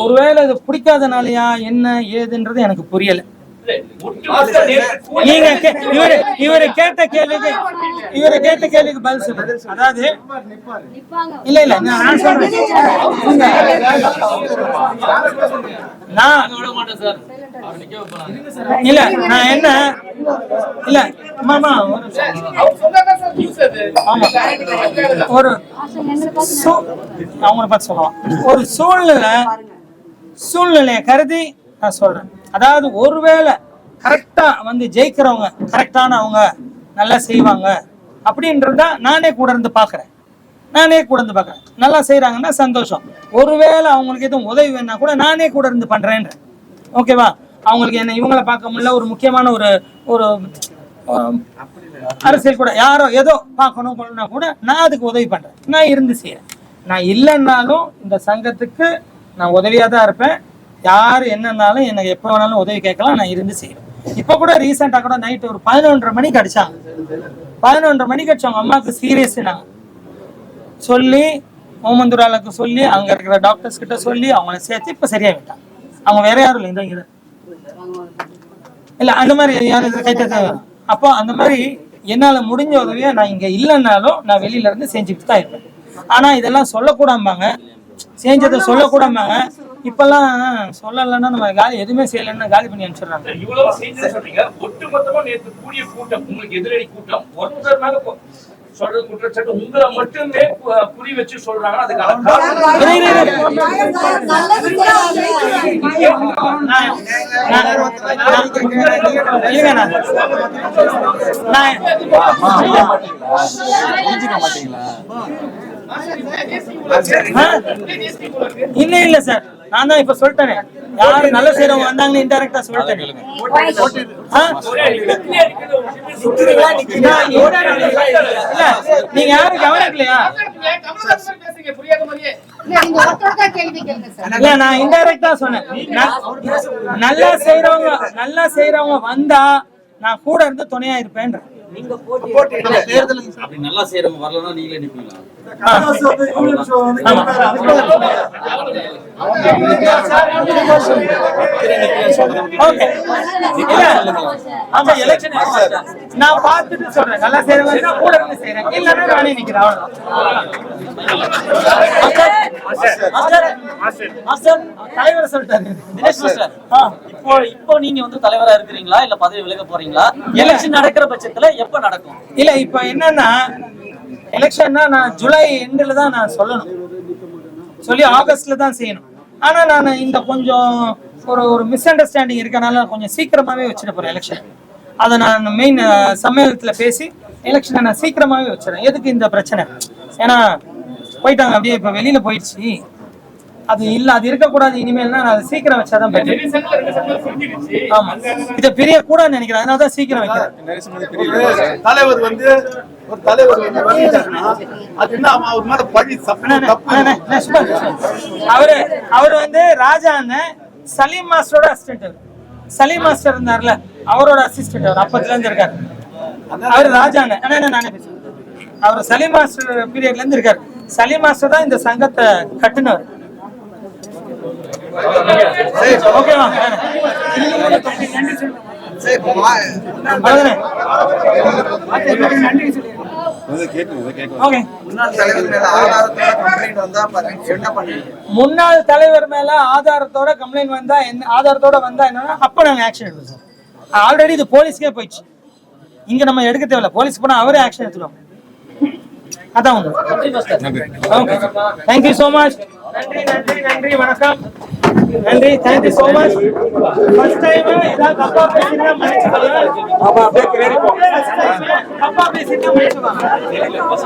ஒருவேளை இது பிடிக்காதனாலயா என்ன ஏதுன்றது எனக்கு புரியலை. நீங்க இவரு கேட்ட கேள்விக்கு பதில் சொல்லுங்க. அதாவது இல்ல நான் சொல்றேன், இல்ல நான் என்ன இல்ல மாமா ஒரு அவங்கள பார்த்து சொல்லலாம். ஒரு சூழ்நிலையை கருதி நான் சொல்றேன். அதாவது ஒருவேளை கரெக்டா வந்து ஜெயிக்கிறவங்க கரெக்டானவங்க நல்லா செய்வாங்க அப்படின்றத நானே கூட இருந்து பாக்குறேன். நல்லா செய்யறாங்கன்னா சந்தோஷம். ஒருவேளை அவங்களுக்கு எதுவும் உதவி வேணா கூட நானே கூட இருந்து பண்றேன். ஓகேவா? அவங்களுக்கு என்ன இவங்களை பார்க்க முடியல, ஒரு முக்கியமான ஒரு அரசியல் கூட யாரோ ஏதோ பார்க்கணும் கூட நான் அதுக்கு உதவி பண்றேன், நான் இருந்து செய்யறேன். நான் இல்லைன்னாலும் இந்த சங்கத்துக்கு நான் உதவியா தான் இருப்பேன். யார் என்னன்னாலும் எனக்கு எப்போ வேணாலும் உதவி கேட்கலாம், நான் இருந்து செய்யறேன். இப்போ கூட ரீசெண்டாக கூட நைட்டு ஒரு 11:30 மணிக்கு அடிச்சாங்க. 11:30 மணிக்கு அடிச்சவங்க அம்மாவுக்கு சீரியஸ் நாங்கள் சொல்லி, ஓமந்துராலுக்கு சொல்லி, அங்கே இருக்கிற டாக்டர்ஸ் கிட்ட சொல்லி அவங்கள சேர்த்து இப்போ சரியாகிட்டாங்க. அவங்க வேற யாரும் இல்லை, இந்த இல்லை அந்த மாதிரி யாரும் கைத்த. அப்போ அந்த மாதிரி என்னால் முடிஞ்ச உதவியை நான் இங்கே இல்லைன்னாலும் நான் வெளியில இருந்து செஞ்சுக்கிட்டு தான் இருப்பேன். ஆனால் இதெல்லாம் சொல்லக்கூடாம்பாங்க, செஞ்சதை சொல்லக்கூடாம்பாங்க. இப்பெல்லாம் சொல்லலைன்னா நம்ம காலி எதுவுமே செய்யலைன்னா காலி பண்ணி அனுப்பிச்சிடுறாங்க. இவ்வளவு செய்தி சொல்றீங்க, ஒட்டுமொத்தமா நேற்று கூடிய கூட்டம், உங்களுக்கு எதிரடி கூட்டம், ஒருத்தர் மேல சொல்றது குற்றச்சாட்டு உங்களை மட்டுமே குறி வச்சு சொல்றாங்க. அதுக்கான இல்ல சார், நான் தான் இப்ப சொல்லிட்டேன், யாரு நல்ல செய்யறவங்க வந்தாங்கன்னு இன்டைரக்டா சொல்லிட்டேன். நீங்க யாரும் கவனிக்கலையா? இல்ல நான் இன்டைரக்டா சொன்னேன், நல்லா செய்யறவங்க வந்தா நான் கூட இருந்து துணையா இருப்பேன். நல்லா செய்யறவங்க வரலன்னா நீங்களே நிப்பீங்களா? நான் பார்த்துட்டு சொல்றேன், நல்லா செய்யறவங்க கூட இருந்து செய்யறேன், இல்லன்னா நானே நிக்கிறேன். தலைவர் சொல்லிட்டாரு. இப்போ நீங்க வந்து தலைவரா இருக்கிறீங்களா இல்ல பதவி விலக போறீங்களா? எலெக்ஷன் நடக்கிற பட்சத்துல எப்ப நடக்கும்? இல்ல இப்ப என்னன்னா, எலெக்ஷன்னா நான் ஜூலை எண்ட்ல தான் நான் சொல்லி ஆகஸ்ட்ல தான் செய்யணும். ஆனா நான் இந்த கொஞ்சம் ஒரு மிஸ் அண்டர்ஸ்டாண்டிங் இருக்கனால கொஞ்சம் சீக்கிரமாவே வச்சுட்டு போறேன் எலெக்ஷன். அதை நான் மெயின் சம்மேளனத்துல பேசி எலெக்ஷனை நான் சீக்கிரமாவே வச்சிடறேன். எதுக்கு இந்த பிரச்சனை? ஏன்னா போயிட்டாங்க, அப்படியே இப்ப வெளியில போயிடுச்சு, அது இல்ல, அது இருக்கக்கூடாது. இனிமேல்னா நான் அதை சீக்கிரம் வச்சாதான் பெட்டர். ஆமா, இதை பெரிய கூட நினைக்கிறேன், அதனாலதான் சீக்கிரம் வைக்கிறேன். தலைவர் வந்து ஒரு தலைவர் அது என்ன அவர் மேல பழி அவரு வந்து ராஜா அண்ணன் சலீம் மாஸ்டரோட அசிஸ்டன்ட். சலீம் மாஸ்டர் இருந்தார்ல, அவரோட அசிஸ்டன்ட், அவர் அப்பத்துல இருந்து இருக்காரு. அவர் ராஜாங்க, நானே பேசுறேன். அவர் சலீம் மாஸ்டர் பீரியட்ல இருந்து இருக்காரு. சலீம் மாஸ்டர் தான் இந்த சங்கத்தை கட்டுனவர். ஓகேவா? முன்னாள் தலைவர் மேல ஆதாரத்தோட கம்ப்ளைண்ட் வந்தா என்ன, ஆதாரத்தோட வந்தா என்னன்னா அப்ப நாங்க ஆக்ஷன் எடுப்போம் சார். ஆல்ரெடி இது போலீஸ்க்கே போயிடுச்சு, இங்க நம்ம எடுக்க தேவையில்ல. போலீஸ் போனா அவரே ஆக்ஷன் எடுத்துருவோம். அதான் ஒண்ணு. Thank you so much. நன்றி நன்றி நன்றி, வணக்கம். நன்றி, thank you so much. First time ஏதாவது தப்பா பேசினா மன்னிச்சுக்கோங்க. தப்பா பேசினா மன்னிச்சுக்கோங்க.